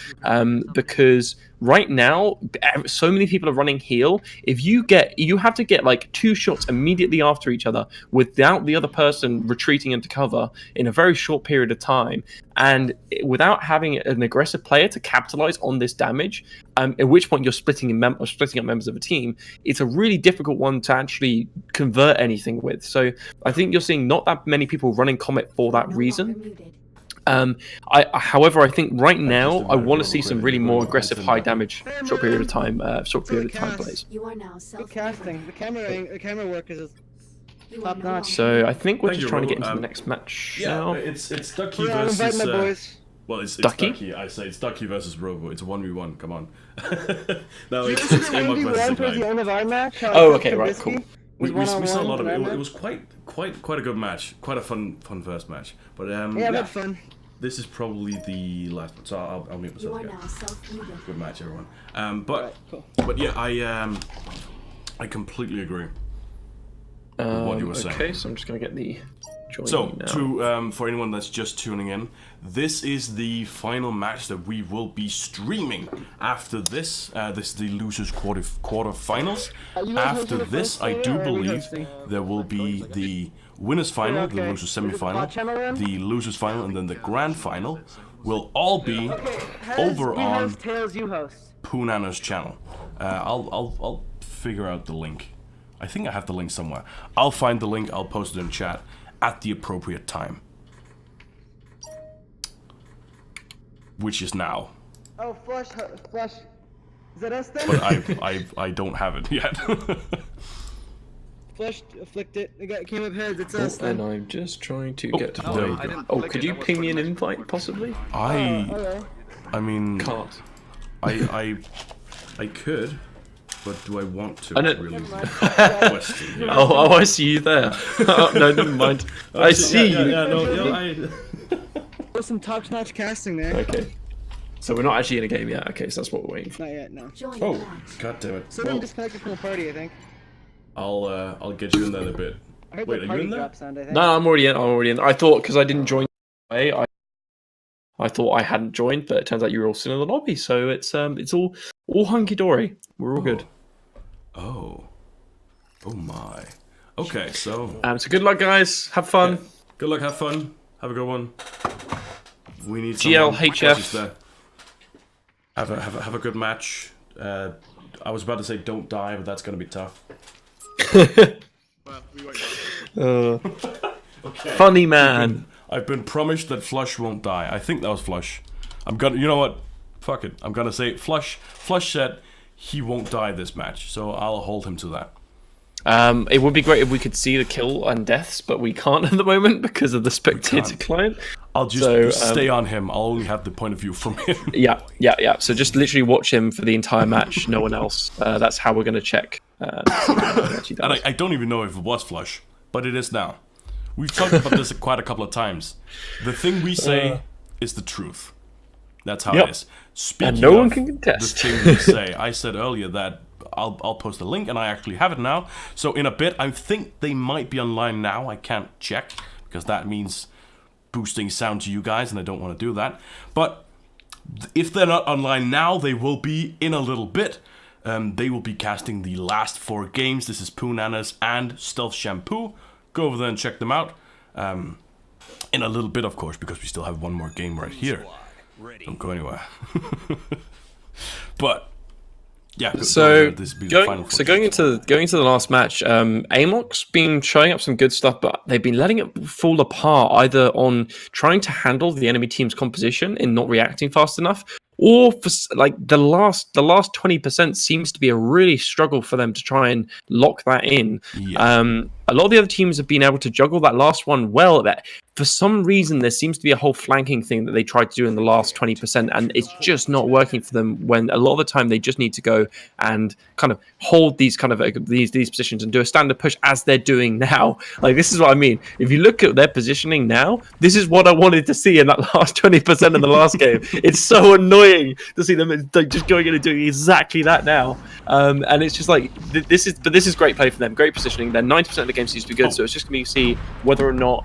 B: because right now so many people are running heal. If you have to get like 2 shots immediately after each other without the other person retreating into cover in a very short period of time, and without having an aggressive player to capitalize on this damage, at which point you're splitting up members of a team, it's a really difficult one to actually convert anything with. So I think you're seeing not that many people running Comet for that reason. However, I think right now I want to see some really more aggressive, high damage, short period of time plays.
E: You are now
F: Good casting. The camera work is top notch.
B: So I think we're
A: Thank
B: just
A: you,
B: trying to get
A: Robo.
B: into the next match
A: Yeah,
B: now.
A: it's Ducky
F: Yeah, I'm
A: versus.
F: inviting my boys.
A: Well, it's
B: Ducky?
A: Ducky. I say it's Ducky versus Robo. It's a 1v1. Come on. No,
F: You
A: it's
F: remember the
A: Amok
F: 1v1
A: versus
F: towards the
A: Ignite.
F: end of our match? How
B: Oh,
F: I
B: okay,
F: took
B: right,
F: Trubisky?
B: cool.
A: We saw a lot of it.
F: One-on-one,
A: It was quite a good match. Quite a fun first match. But
F: Yeah, I've had fun.
A: this is probably the last one. So I'll mute
E: You
A: myself
E: are
A: again.
E: now self-leader.
A: Good match, everyone.
F: Alright, cool.
A: But yeah, I completely agree with what you were saying.
B: Okay, so I'm just going to get the join
A: So,
B: now.
A: to for anyone that's just tuning in, this is the final match that we will be streaming. After this, this is the losers quarterfinals.
F: you guys
A: After
F: hosting the
A: this,
F: first
A: I
F: player,
A: do
F: or are we
A: believe
F: hosting?
A: there will be the winners final, the
F: okay.
A: losers
F: Is it the
A: semi-final,
F: pod channel then?
A: the losers final, and then the grand final will all be over
F: we
A: on
F: host, Tails, you host.
A: Poonana's channel. I'll figure out the link. I think I have the link somewhere. I'll find the link. I'll post it in chat at the appropriate time, which is now.
F: Oh, flush. Is that us then?
A: But I don't have it yet.
F: Flush, flicked it. It came up heads. It's us then.
B: And I'm just trying to get to
A: there we
B: my...
A: go.
B: Oh, could you ping me an invite, possibly?
F: Okay.
A: I mean,
B: Can't.
A: I could, but do I want to?
B: I don't-
A: Really? Question here.
B: Oh, I see you there. Oh, no, never mind. I see you.
F: There's some top-notch casting there.
B: Okay. So we're not actually in a game yet. Okay, so that's what we're waiting for.
F: Not yet, no.
E: Join
A: Oh,
E: the match.
A: god damn it.
F: Someone
A: Well,
F: disconnected from the party, I think.
A: I'll get you in there in a bit.
F: I heard
A: Wait,
F: the
A: are you
F: party
A: in there?
F: drop sound, I think.
B: No, I'm already in. I thought, because I didn't join away, I thought I hadn't joined, but it turns out you were all still in the lobby, so it's all hunky-dory. We're all good.
A: Oh my. Okay, so
B: So good luck, guys. Have fun.
A: good luck, have fun, have a good one. We need
B: GL,
A: someone
B: HF.
A: just there. Have a good match. I was about to say don't die, but that's gonna be tough.
B: Funny man.
A: I've been promised that Flush won't die. I think that was Flush. You know what? Fuck it. I'm gonna say Flush. Flush said he won't die this match, so I'll hold him to that.
B: It would be great if we could see the kill and deaths, but we can't at the moment because of the spectator client.
A: I'll just
B: So,
A: stay on him. I'll only have the point of view from him.
B: Yeah. So just literally watch him for the entire match, no one else. That's how we're going to check.
A: And I don't even know if it was Flush, but it is now. We've talked about this quite a couple of times. The thing we say is the truth. That's how
B: Yep.
A: it is. Speaking
B: And no one
A: of
B: can contest.
A: the thing we say, I said earlier that I'll post a link, and I actually have it now. So in a bit, I think they might be online now. I can't check, because that means boosting sound to you guys, and I don't want to do that. But if they're not online now, they will be in a little bit. They will be casting the last 4 games. This is Poonana's and Stealth Shampoo. Go over there and check them out. In a little bit, of course, because we still have one more game right here. Don't go anywhere. But yeah.
B: So
A: this will be the final
B: going into the last match, Amok's been showing up some good stuff, but they've been letting it fall apart either on trying to handle the enemy team's composition and not reacting fast enough, or for like the last 20% seems to be a really struggle for them to try and lock that in.
A: Yeah.
B: A lot of the other teams have been able to juggle that last one well. That for some reason there seems to be a whole flanking thing that they tried to do in the last 20%, and it's just not working for them. When a lot of the time they just need to go and kind of hold these kind of these positions and do a standard push as they're doing now. Like, this is what I mean. If you look at their positioning now, this is what I wanted to see in that last 20% in the last game. It's so annoying to see them just going in and doing exactly that now. And it's just like this is great play for them, great positioning. They're 90% of the game seems to be good, so it's just going to see whether or not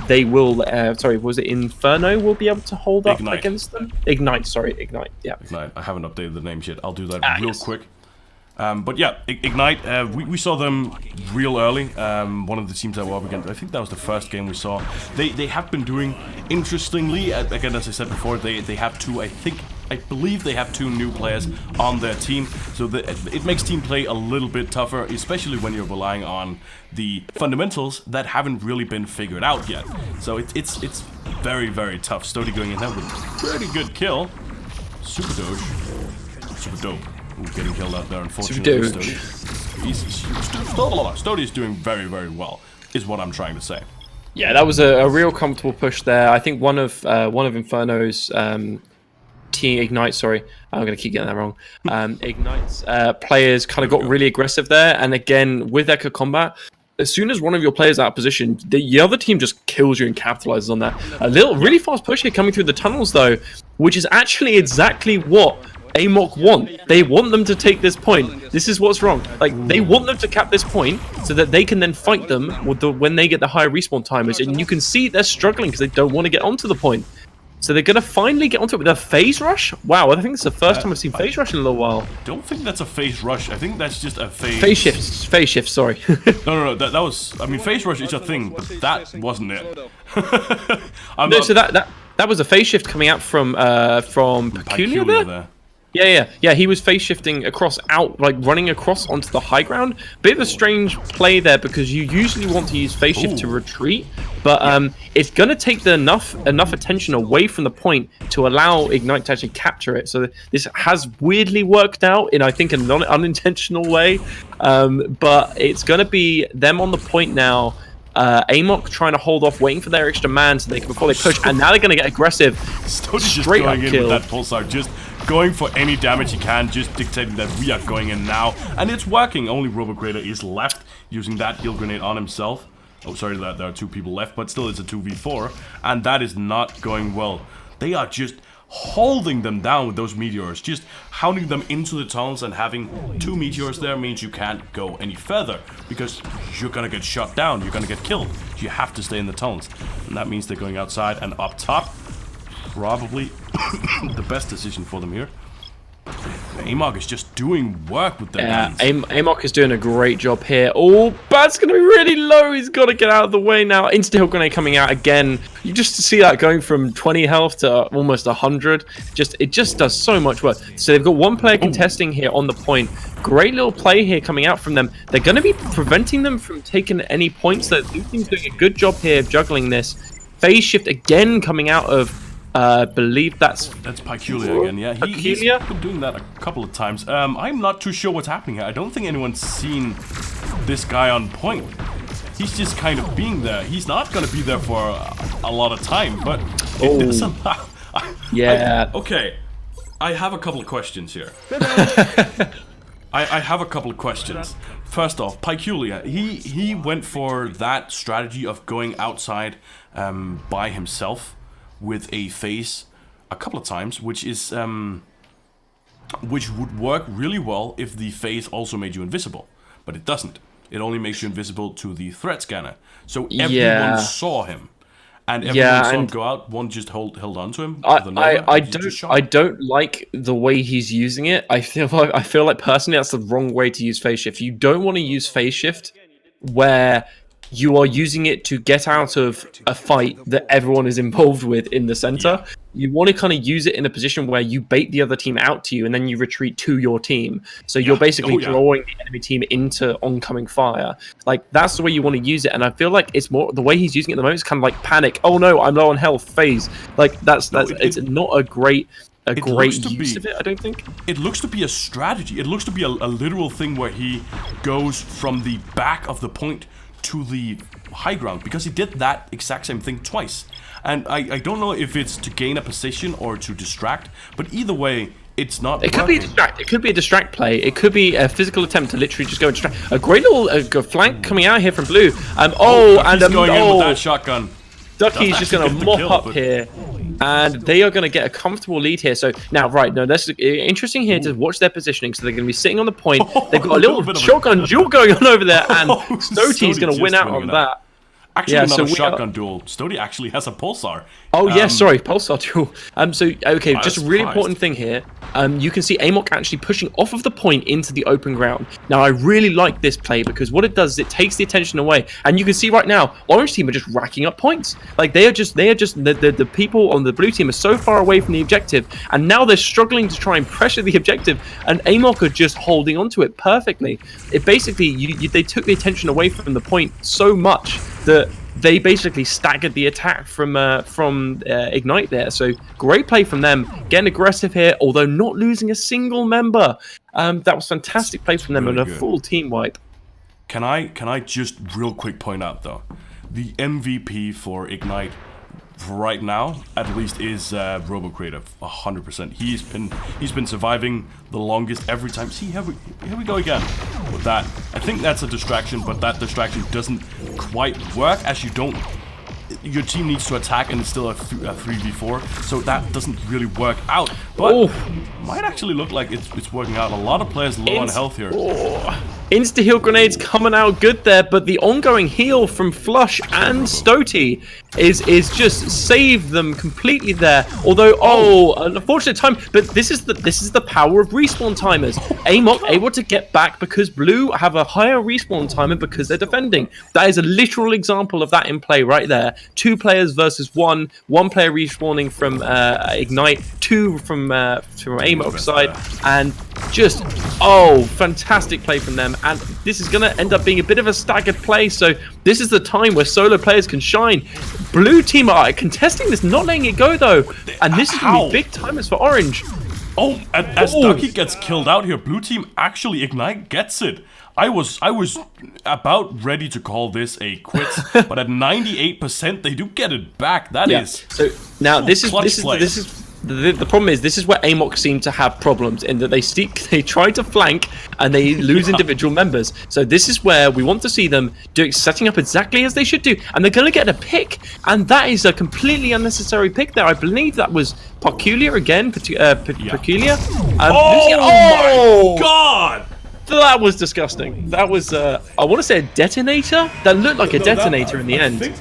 B: they will. Sorry, was it Inferno? Will be able to hold up
A: Ignite.
B: against them. Ignite. Yeah.
A: Ignite. I haven't updated the names yet. I'll do that real quick. But yeah, Ignite, we saw them real early. One of the teams that were up against, I think that was the first game we saw. They have been doing interestingly, again, as I said before, they have 2, I think, I believe they have 2 new players on their team, so it makes team play a little bit tougher, especially when you're relying on the fundamentals that haven't really been figured out yet. So it's very, very tough. Stody going in there with a pretty good kill. Super doge. Super dope. Ooh, getting killed out there, unfortunately. Stody is doing very, very well, is what I'm trying to say.
B: Yeah, that was a real comfortable push there. I think one of Inferno's team Ignite, sorry, I'm going to keep getting that wrong. Ignite's players kind of got really aggressive there, and again with Echo Combat, as soon as one of your players out of position, the other team just kills you and capitalizes on that. A really fast push here coming through the tunnels though, which is actually exactly what Amok want. They want them to take this point. This is what's wrong. Like, they want them to cap this point so that they can then fight them with when they get the higher respawn timers. And you can see they're struggling because they don't want to get onto the point. So they're going to finally get onto it with a phase rush? Wow, I think it's the first time I've seen phase rush in a little while.
A: I don't think that's a phase rush. I think that's just a phase...
B: Phase shift, sorry.
A: No, that was... I mean, phase rush is a thing, but that wasn't it.
B: So that was a phase shift coming out from Peculiar there? Yeah. He was phase shifting across running across onto the high ground. Bit of a strange play there because you usually want to use phase shift to retreat, but it's going to take enough attention away from the point to allow Ignite to actually capture it. So this has weirdly worked out in, I think, a unintentional way, but it's going to be them on the point now. Amok trying to hold off, waiting for their extra man so before they push, and now they're going to get aggressive.
A: Stody's just going in with that pulsar, just going for any damage he can, just dictating that we are going in now, and it's working. Only RoboCrater is left using that heal grenade on himself. Oh, sorry, there are 2 people left, but still it's a 2v4, and that is not going well. They are just holding them down with those meteors, just hounding them into the tunnels, and having 2 meteors there means you can't go any further because you're gonna get shot down, you're gonna get killed. You have to stay in the tunnels, and that means they're going outside and up top. Probably the best decision for them here. Amok is just doing work with their guns.
B: Amok is doing a great job here. Oh, Bat's going to be really low. He's got to get out of the way now. Insta-heal grenade coming out again. You just see that going from 20 health to almost 100. It just does so much work. So they've got 1 player contesting here on the point. Great little play here coming out from them. They're going to be preventing them from taking any points. The blue team's doing a good job here of juggling this. Phase shift again coming out of... believe that's
A: Peculiar again, yeah. He's been doing that a couple of times. I'm not too sure what's happening here. I don't think anyone's seen this guy on point. He's just kind of being there. He's not going to be there for a lot of time, but it does allow... Okay, I have a couple of questions here. I have a couple of questions. First off, Peculiar, he went for that strategy of going outside by himself with a phase a couple of times, which would work really well if the phase also made you invisible, but it doesn't. It only makes you invisible to the threat scanner. So everyone saw him, and everyone saw him go out. One just held on to him.
B: I don't like the way he's using it. I feel like personally that's the wrong way to use phase shift. You don't want to use phase shift where you are using it to get out of a fight that everyone is involved with in the center. You want to kind of use it in a position where you bait the other team out to you and then you retreat to your team. So you're basically drawing the enemy team into oncoming fire. Like, that's the way you want to use it. And I feel like it's more, the way he's using it at the moment is kind of like panic. Oh no, I'm low on health phase. Like, it's not a great use of it, I don't think.
A: It looks to be a strategy. It looks to be a literal thing where he goes from the back of the point to the high ground, because he did that exact same thing twice. And I don't know if it's to gain a position or to distract, but either way, it's not
B: It could be a distract. It could be a distract play. It could be a physical attempt to literally just go and distract. A great little flank coming out here from blue.
A: And going in with that shotgun.
B: Ducky's just going to mop up here, and they are going to get a comfortable lead here. So now, that's interesting here to watch their positioning. So they're going to be sitting on the point. They've got a little shotgun duel going on over there, and Stoty's going to win out on that.
A: Actually,
B: Yeah,
A: not
B: so
A: a
B: we
A: shotgun duel. Stody actually has a pulsar.
B: Oh yeah, sorry, pulsar duel. So okay,
A: I was
B: just a really
A: surprised.
B: important thing here. You can see Amok actually pushing off of the point into the open ground. Now I really like this play because what it does is it takes the attention away, and you can see right now, Orange team are just racking up points. Like they are just the people on the blue team are so far away from the objective, and now they're struggling to try and pressure the objective, and Amok are just holding onto it perfectly. It basically they took the attention away from the point so much that they basically staggered the attack from Ignite there. So great play from them, getting aggressive here, although not losing a single member. That was fantastic play from them
A: really
B: and a
A: good.
B: full team wipe.
A: Can I just real quick point out though, the MVP for Ignite right now at least is RoboCreative, 100%. He's been surviving the longest every time. See, here we go again with that. I think that's a distraction, but that distraction doesn't quite work as your team needs to attack and it's still a 3v4, so that doesn't really work out. But might actually look like it's working out. A lot of players low on health here.
B: Insta heal grenades coming out good there, but the ongoing heal from Flush and Stoty is just saved them completely there. Although an unfortunate time, but this is the power of respawn timers. Amok able to get back because Blue have a higher respawn timer because they're defending. That is a literal example of that in play right there. 2 players versus 1 player respawning from Ignite, 2 from Amok's side, and just fantastic play from them. And this is gonna end up being a bit of a staggered play, so this is the time where solo players can shine. Blue team are contesting this, not letting it go though, and this is gonna be big timers for Orange.
A: As Ducky gets killed out here, blue team actually Ignite gets it. I was about ready to call this a quit, but at 98% they do get it back. That is.
B: So now this is the problem is this is where Amok seem to have problems in that they try to flank and they lose individual members. So this is where we want to see them setting up exactly as they should do, and they're going to get a pick, and that is a completely unnecessary pick there. I believe that was Peculiar again. Peculiar.
A: Oh my god!
B: That was disgusting. That was I want to say a detonator. That looked like a detonator in the end.
A: Think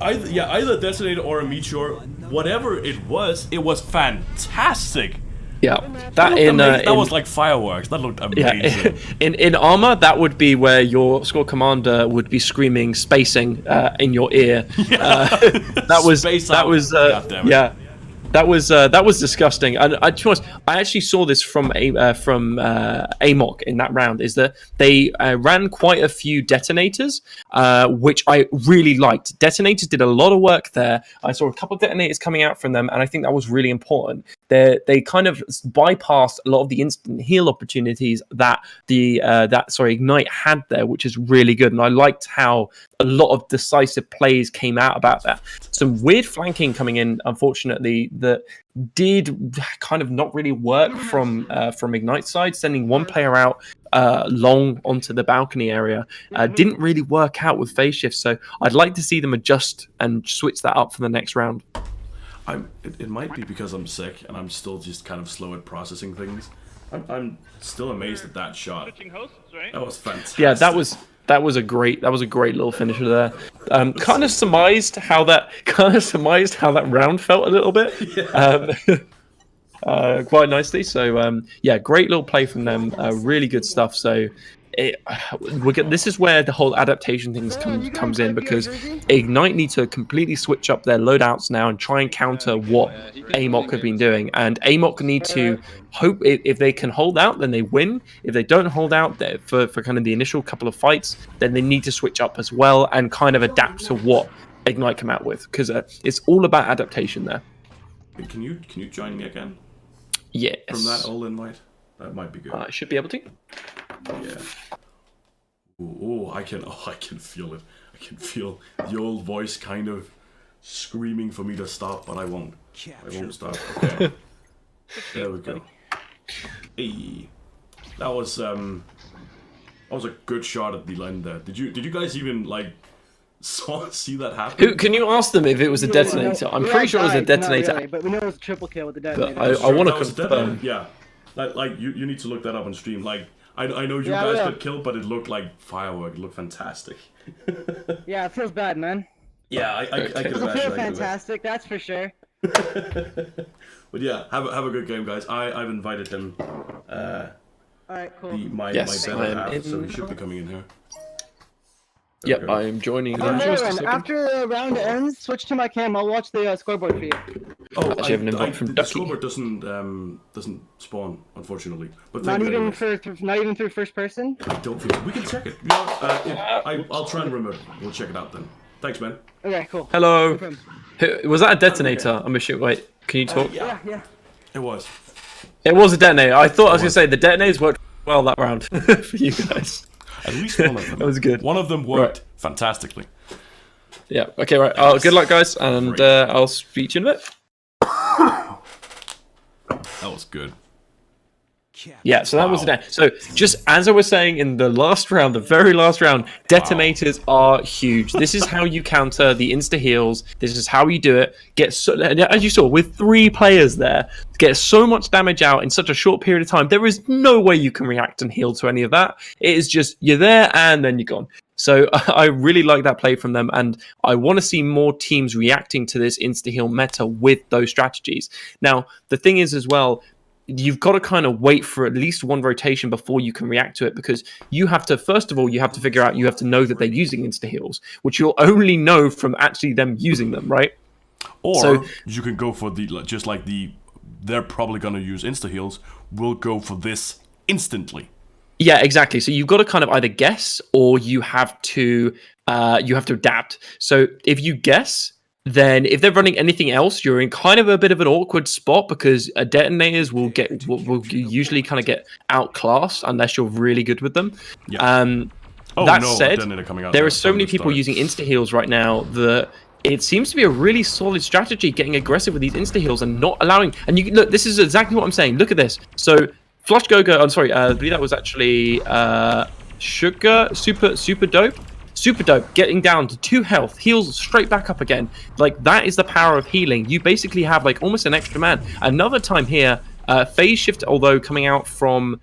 A: either a detonator or a meteor. Whatever it was fantastic.
B: Yeah, that
A: was like fireworks. That looked amazing.
B: Yeah, in armor, that would be where your squad commander would be screaming spacing in your ear.
A: Yeah.
B: That was disgusting. And to be honest, I actually saw this from Amok in that round. Is that they ran quite a few detonators, which I really liked. Detonators did a lot of work there. I saw a couple of detonators coming out from them, and I think that was really important. They kind of bypassed a lot of the instant heal opportunities that Ignite had there, which is really good. And I liked how a lot of decisive plays came out about that. Some weird flanking coming in, unfortunately, that did kind of not really work from Ignite's side, sending one player out long onto the balcony area. Didn't really work out with phase shift, so I'd like to see them adjust and switch that up for the next round.
A: It might be because I'm sick and I'm still just kind of slow at processing things. I'm still amazed at that shot. That was fantastic.
B: Yeah, that was a great little finisher there. Kind of surmised how that round felt a little bit. Yeah. Quite nicely. So yeah, great little play from them. Really good stuff. So this is where the whole adaptation thing comes in, because Ignite need to completely switch up their loadouts now and try and counter what Amok have been doing. And Amok need to hope if they can hold out, then they win. If they don't hold out for kind of the initial couple of fights, then they need to switch up as well and kind of adapt to what Ignite come out with, because it's all about adaptation there.
A: Can you join me again?
B: Yes.
A: From that all invite? That might be good.
B: I should be able to.
A: Yeah. I can feel it. I can feel the old voice kind of screaming for me to stop, but I won't. I won't stop. Okay. There we go. Hey. That was a good shot at the line there. Did you guys even like see that happen?
B: Can you ask them if it was a detonator? I'm pretty sure it was a detonator.
F: Really, but we know it was a triple kill with the detonator.
B: But I want to confirm.
A: Yeah. Like you need to look that up on stream. Like I know you guys got killed, but it looked like firework. It looked fantastic.
F: Yeah, it feels bad, man.
A: Yeah, I can
F: It'll
A: imagine.
F: feel fantastic, that's for sure.
A: But yeah, have a good game, guys. I've invited him.
F: Alright, cool.
A: My
B: Yes,
A: better
B: I am
A: half, so he
B: in.
A: should be coming in here.
B: Yep, I am joining.
F: Oh,
B: in just a
F: Lauren,
B: second.
F: after the round ends, switch to my cam. I'll watch the scoreboard for you.
A: Oh,
B: Actually, I have an invite from
A: the
B: Ducky.
A: scoreboard doesn't spawn, unfortunately. But
F: Not
A: thank you
F: even
A: anyways.
F: not even through first person.
A: I don't think so. We can check it. You know, I'll try and remember. We'll check it out then. Thanks, man.
F: Okay, cool.
B: Hello.
F: No problem.
B: Was that a detonator? I'm assuming. Wait, can you talk?
F: Yeah, yeah.
A: It was.
B: It was a detonator. I thought I was gonna say the detonators worked well that round for you guys.
A: At least one of them.
B: That was good.
A: One of them worked fantastically.
B: Yeah. Okay. Right. Good luck, guys, and
A: Great.
B: I'll speak to you in a bit.
A: That was good.
B: Yeah, so that was the So just as I was saying in the last round, the very last round, detonators are huge. This is how you counter the insta heals. This is how you do it. As you saw, with 3 players there, get so much damage out in such a short period of time. There is no way you can react and heal to any of that. It is just you're there and then you're gone. So I really like that play from them, and I want to see more teams reacting to this insta heal meta with those strategies. Now, the thing is as well, you've got to kind of wait for at least one rotation before you can react to it, because you have to, first of all, you have to figure out, you have to know that they're using insta heals, which you'll only know from actually them using them, right?
A: Or you can go for they're probably going to use insta heals. We'll go for this instantly.
B: Yeah, exactly. So you've got to kind of either guess or you have to adapt. So if you guess, then if they're running anything else, you're in kind of a bit of an awkward spot, because detonators will usually kind of get outclassed unless you're really good with them.
A: Yeah.
B: That said, there are so many people using insta heals right now that it seems to be a really solid strategy, getting aggressive with these insta heals and not allowing. And you look, this is exactly what I'm saying. Look at this. So Flush Go-Go, I'm sorry, I believe that was actually Sugar, super dope. Super dope, getting down to 2 health, heals straight back up again. Like, that is the power of healing. You basically have like almost an extra man. Another time here, phase shift, although coming out from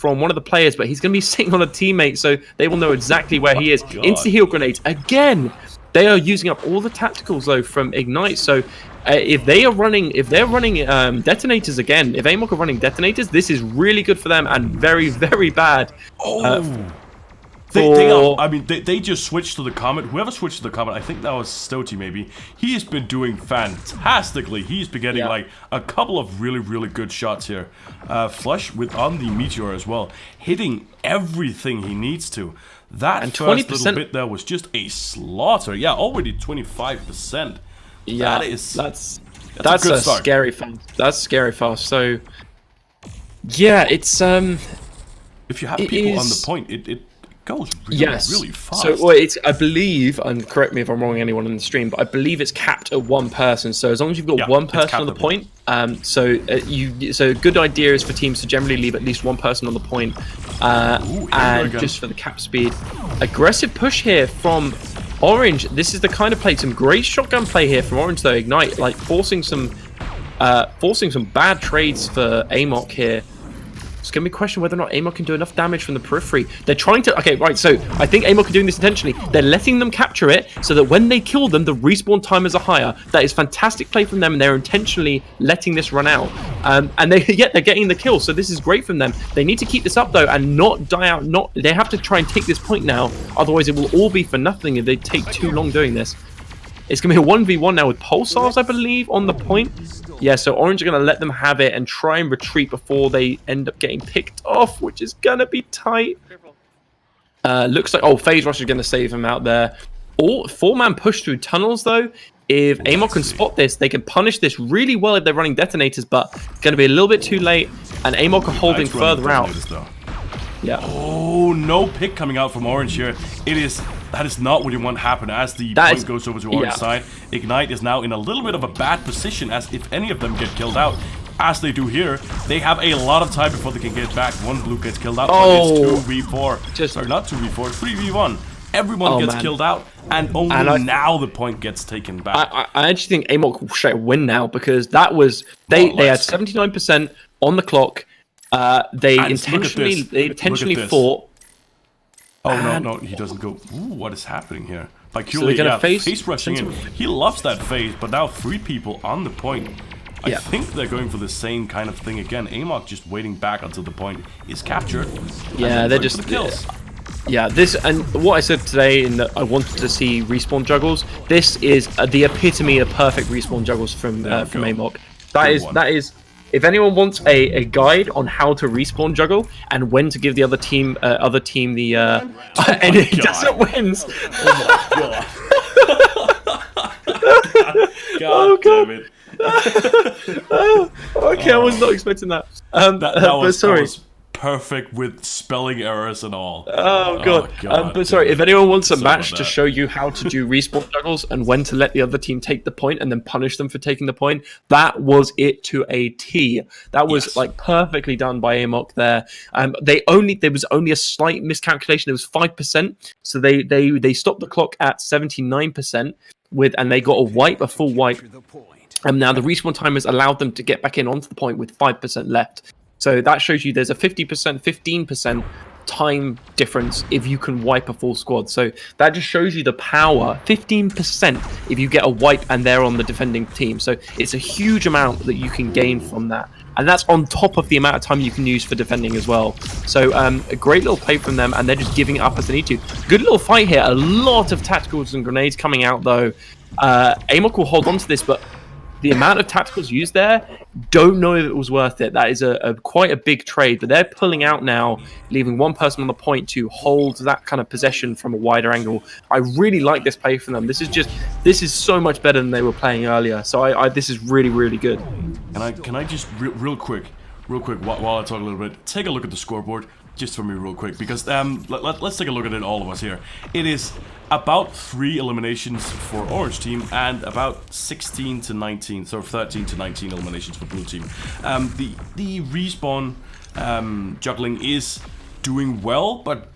B: one of the players, but he's going to be sitting on a teammate, so they will know exactly where he is. Insta heal grenades again. They are using up all the tacticals though from Ignite. So if they're running detonators again, if AMOC are running detonators, this is really good for them and very, very bad.
A: They just switched to the Comet. Whoever switched to the Comet, I think that was Stoty maybe. He has been doing fantastically. He's been getting like a couple of really, really good shots here. Flush on the Meteor as well, hitting everything he needs to. That and first little bit there was just a slaughter. Yeah, already 25%.
B: Yeah, that's a
A: good start.
B: Scary fast. That's scary fast. So yeah, it's
A: if you have people on the point, it goes really fast.
B: So it's, I believe, and correct me if I'm wrong, anyone in the stream, but I believe it's capped at 1 person. So as long as you've got one person on the point, so a good idea is for teams to generally leave at least 1 person on the point, and just for the cap speed. Aggressive push here from Orange. This is the kind of play, some great shotgun play here from Orange though. Ignite, like forcing some bad trades for AMOC here. It's going to be a question whether or not AMOC can do enough damage from the periphery. They're trying to... Okay, right, so I think AMOC are doing this intentionally. They're letting them capture it so that when they kill them, the respawn timers are higher. That is fantastic play from them, and they're intentionally letting this run out. And they're getting the kill, so this is great from them. They need to keep this up, though, and not die out. They have to try and take this point now. Otherwise, it will all be for nothing if they take too long doing this. It's going to be a 1v1 now with Pulsars, I believe, on the point. Yeah, so Orange are going to let them have it and try and retreat before they end up getting picked off, which is going to be tight. Looks like... Oh, Phase Rush is going to save him out there. 4-man push through tunnels, though. If AMOC can spot this, they can punish this really well if they're running detonators, but it's going to be a little bit too late, and AMOC are holding further out. Yeah.
A: Oh, no pick coming out from Orange here. That is not what you want to happen as the point goes over to Orange side. Ignite is now in a little bit of a bad position, as if any of them get killed out, as they do here, they have a lot of time before they can get back. 1 blue gets killed out, but it's 2v4. Sorry, not 2v4, 3v1. Everyone gets killed out, and only now the point gets taken back.
B: I actually think AMOC will straight win now, because that was... They had 79% on the clock. They intentionally fought.
A: Oh, no, he doesn't go. Ooh, what is happening here? By
B: So they're gonna
A: face rushing in. He loves that phase, but now 3 people on the point. I think they're going for the same kind of thing again. Amok just waiting back until the point is captured.
B: Yeah, they're just...
A: the kills.
B: Yeah, this, and what I said today in that I wanted to see respawn juggles, this is the epitome of perfect respawn juggles from Amok. That is, if anyone wants a guide on how to respawn juggle and when to give the other team the and it doesn't wins.
A: God damn it.
B: Okay, I was not expecting that.
A: That was perfect with spelling errors and all.
B: Oh god. But sorry, if anyone wants a match to show you how to do respawn juggles and when to let the other team take the point and then punish them for taking the point, that was it to a T. That was like perfectly done by Amok there. There was only a slight miscalculation. It was 5%, so they stopped the clock at 79% and they got a full wipe. And now the respawn timers allowed them to get back in onto the point with 5% left. So that shows you there's a 50%, 15% time difference if you can wipe a full squad. So that just shows you the power. 15% if you get a wipe and they're on the defending team. So it's a huge amount that you can gain from that. And that's on top of the amount of time you can use for defending as well. So a great little play from them, and they're just giving it up as they need to. Good little fight here. A lot of tacticals and grenades coming out, though. Amok will hold on to this, but the amount of tacticals used there, don't know if it was worth it. That is quite a big trade, but they're pulling out now, leaving one person on the point to hold that kind of possession from a wider angle. I really like this play from them. This is so much better than they were playing earlier. So this is really, really good.
A: Can I just real quick while I talk a little bit, take a look at the scoreboard just for me real quick, because let's take a look at it, all of us here. It is about 3 eliminations for orange team and about 16 to 19, so 13 to 19 eliminations for blue team. The respawn juggling is doing well, but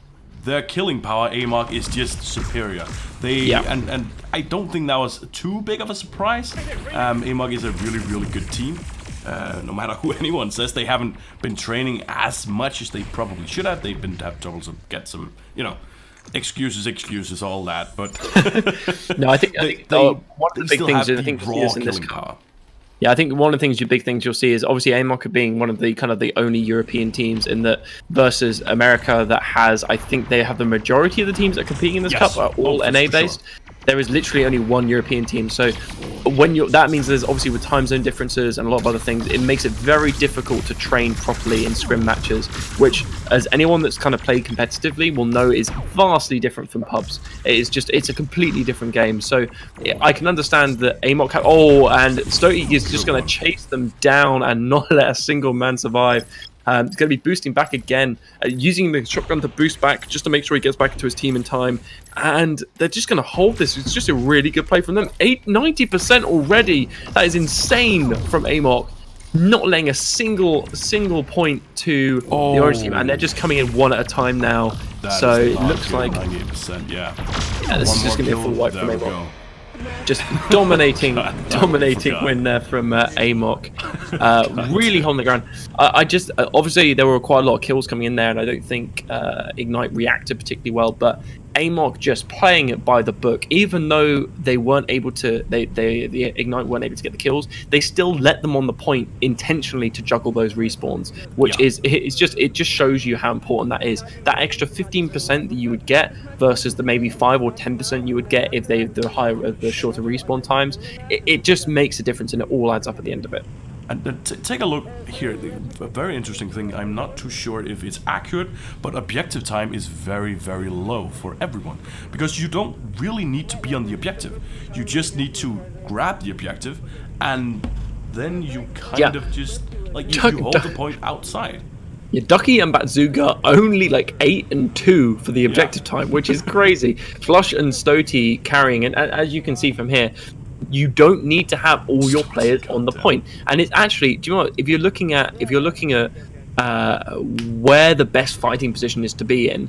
A: their killing power, Amok, is just superior. And I don't think that was too big of a surprise. Amok is a really, really good team. No matter who anyone says, they haven't been training as much as they probably should have. They've been have trouble to get some, excuses, all that. But
B: no, I think one of the big things I think you'll see in this car. Yeah, I think one of the big things you'll see is obviously Amok being one of the kind of the only European teams in that versus America that has, I think they have the majority of the teams that are competing in this cup are all NA based. Sure. There is literally only one European team, so that means there's obviously with time zone differences and a lot of other things, it makes it very difficult to train properly in scrim matches, which, as anyone that's kind of played competitively will know, is vastly different from pubs. It's a completely different game. So I can understand that Amok and Stoty is just going to chase them down and not let a single man survive. He's going to be boosting back again, using the shotgun to boost back just to make sure he gets back to his team in time. And they're just going to hold this. It's just a really good play from them. 90% already. That is insane from Amok. Not letting a single point to the orange team, and they're just coming in one at a time now. So it looks like
A: 98%,
B: this is just going to be a full wipe from Amok. Just dominating win there from Amok. Really holding the ground. Obviously there were quite a lot of kills coming in there, and I don't think Ignite reacted particularly well, but Amok just playing it by the book. Even though they weren't able to, the Ignite weren't able to get the kills, they still let them on the point intentionally to juggle those respawns, which it just shows you how important that is. That extra 15% that you would get versus the maybe 5 or 10% you would get if the shorter respawn times. It just makes a difference, and it all adds up at the end of it.
A: And take a look here. A very interesting thing. I'm not too sure if it's accurate, but objective time is very, very low for everyone, because you don't really need to be on the objective. You just need to grab the objective, and then you kind of just you hold the point outside.
B: Yeah, Ducky and Batsuga only 8 and 2 for the objective time, which is crazy. Flush and Stoty carrying, and as you can see from here, you don't need to have all your players on the point. And it's actually, do you know what? If you're looking at where the best fighting position is to be in,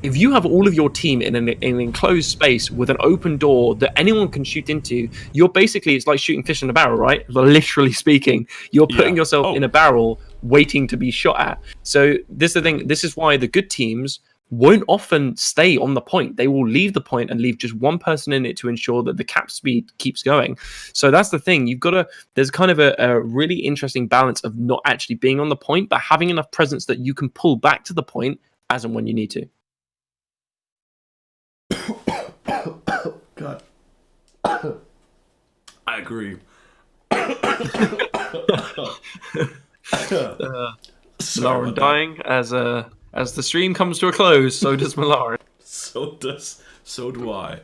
B: if you have all of your team in an enclosed space with an open door that anyone can shoot into, it's like shooting fish in a barrel, right? Literally speaking, you're putting yourself in a barrel waiting to be shot at. So this is the thing. This is why the good teams won't often stay on the point. They will leave the point and leave just one person in it to ensure that the cap speed keeps going. So that's the thing. There's kind of a really interesting balance of not actually being on the point, but having enough presence that you can pull back to the point as and when you need to.
A: God. I agree.
B: Lauren dying as the stream comes to a close. So does Malaren.
A: So do I.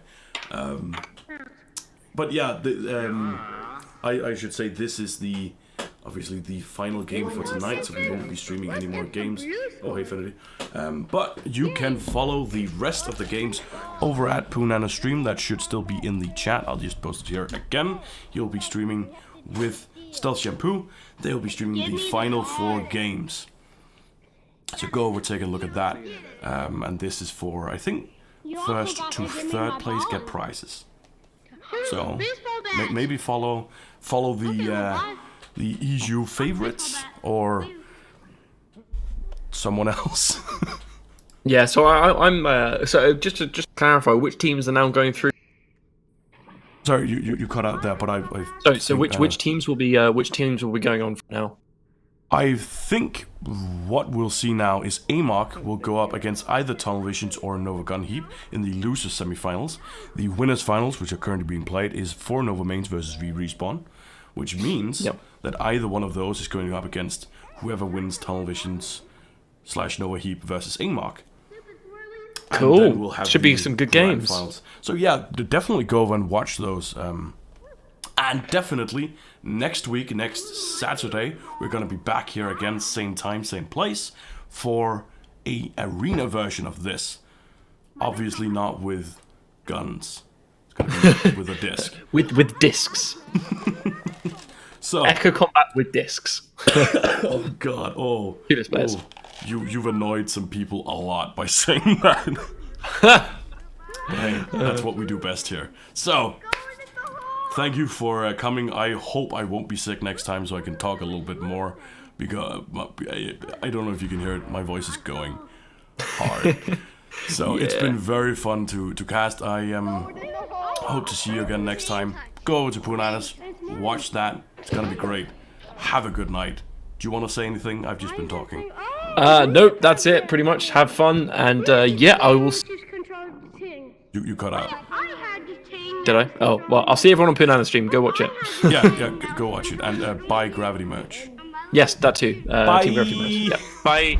A: But yeah, I should say this is obviously the final game for tonight, so we won't be streaming any more games. Oh, hey, Finity. But you can follow the rest of the games over at Poonana Stream. That should still be in the chat. I'll just post it here again. He'll be streaming with Stealth Shampoo. They'll be streaming the final 4 games. So go over, take a look at that. And this is for, I think, first to third place get prizes. So maybe follow the EU favorites or someone else.
B: Yeah, so I'm so just to clarify, which teams are now going through?
A: Sorry, you cut out there, but I
B: So which teams will be going on now?
A: I think what we'll see now is AMOC will go up against either Tunnel Visions or Nova Gun Heap in the losers semifinals. The winners finals, which are currently being played, is 4 Nova Mains versus VRespawn, which means that either one of those is going up against whoever wins Tunnel Visions / Nova Heap versus AMOC.
B: Cool. We'll should be some good games.
A: Finals. So yeah, definitely go over and watch those. And definitely next week, next Saturday, we're going to be back here again, same time, same place, for a arena version of this. Obviously not with guns. It's going to be with a disc.
B: with discs.
A: So
B: Echo Combat with discs.
A: Oh God! Oh, you've annoyed some people a lot by saying that. Hey, that's what we do best here. So. Thank you for coming. I hope I won't be sick next time so I can talk a little bit more, because I don't know if you can hear it, my voice is going hard. So it's been very fun to cast. I hope to see you again next time. Go over to Poonana's, watch that. It's gonna be great. Have a good night. Do you want to say anything? I've just been talking.
B: Nope, that's it. Pretty much. Have fun, and yeah, I will.
A: You cut out.
B: Did I? Oh, well, I'll see everyone on Poonana Stream. Go watch it.
A: yeah, go watch it. And buy Gravity merch.
B: Yes, that too.
A: Bye.
B: Team Gravity merch. Yeah. Bye.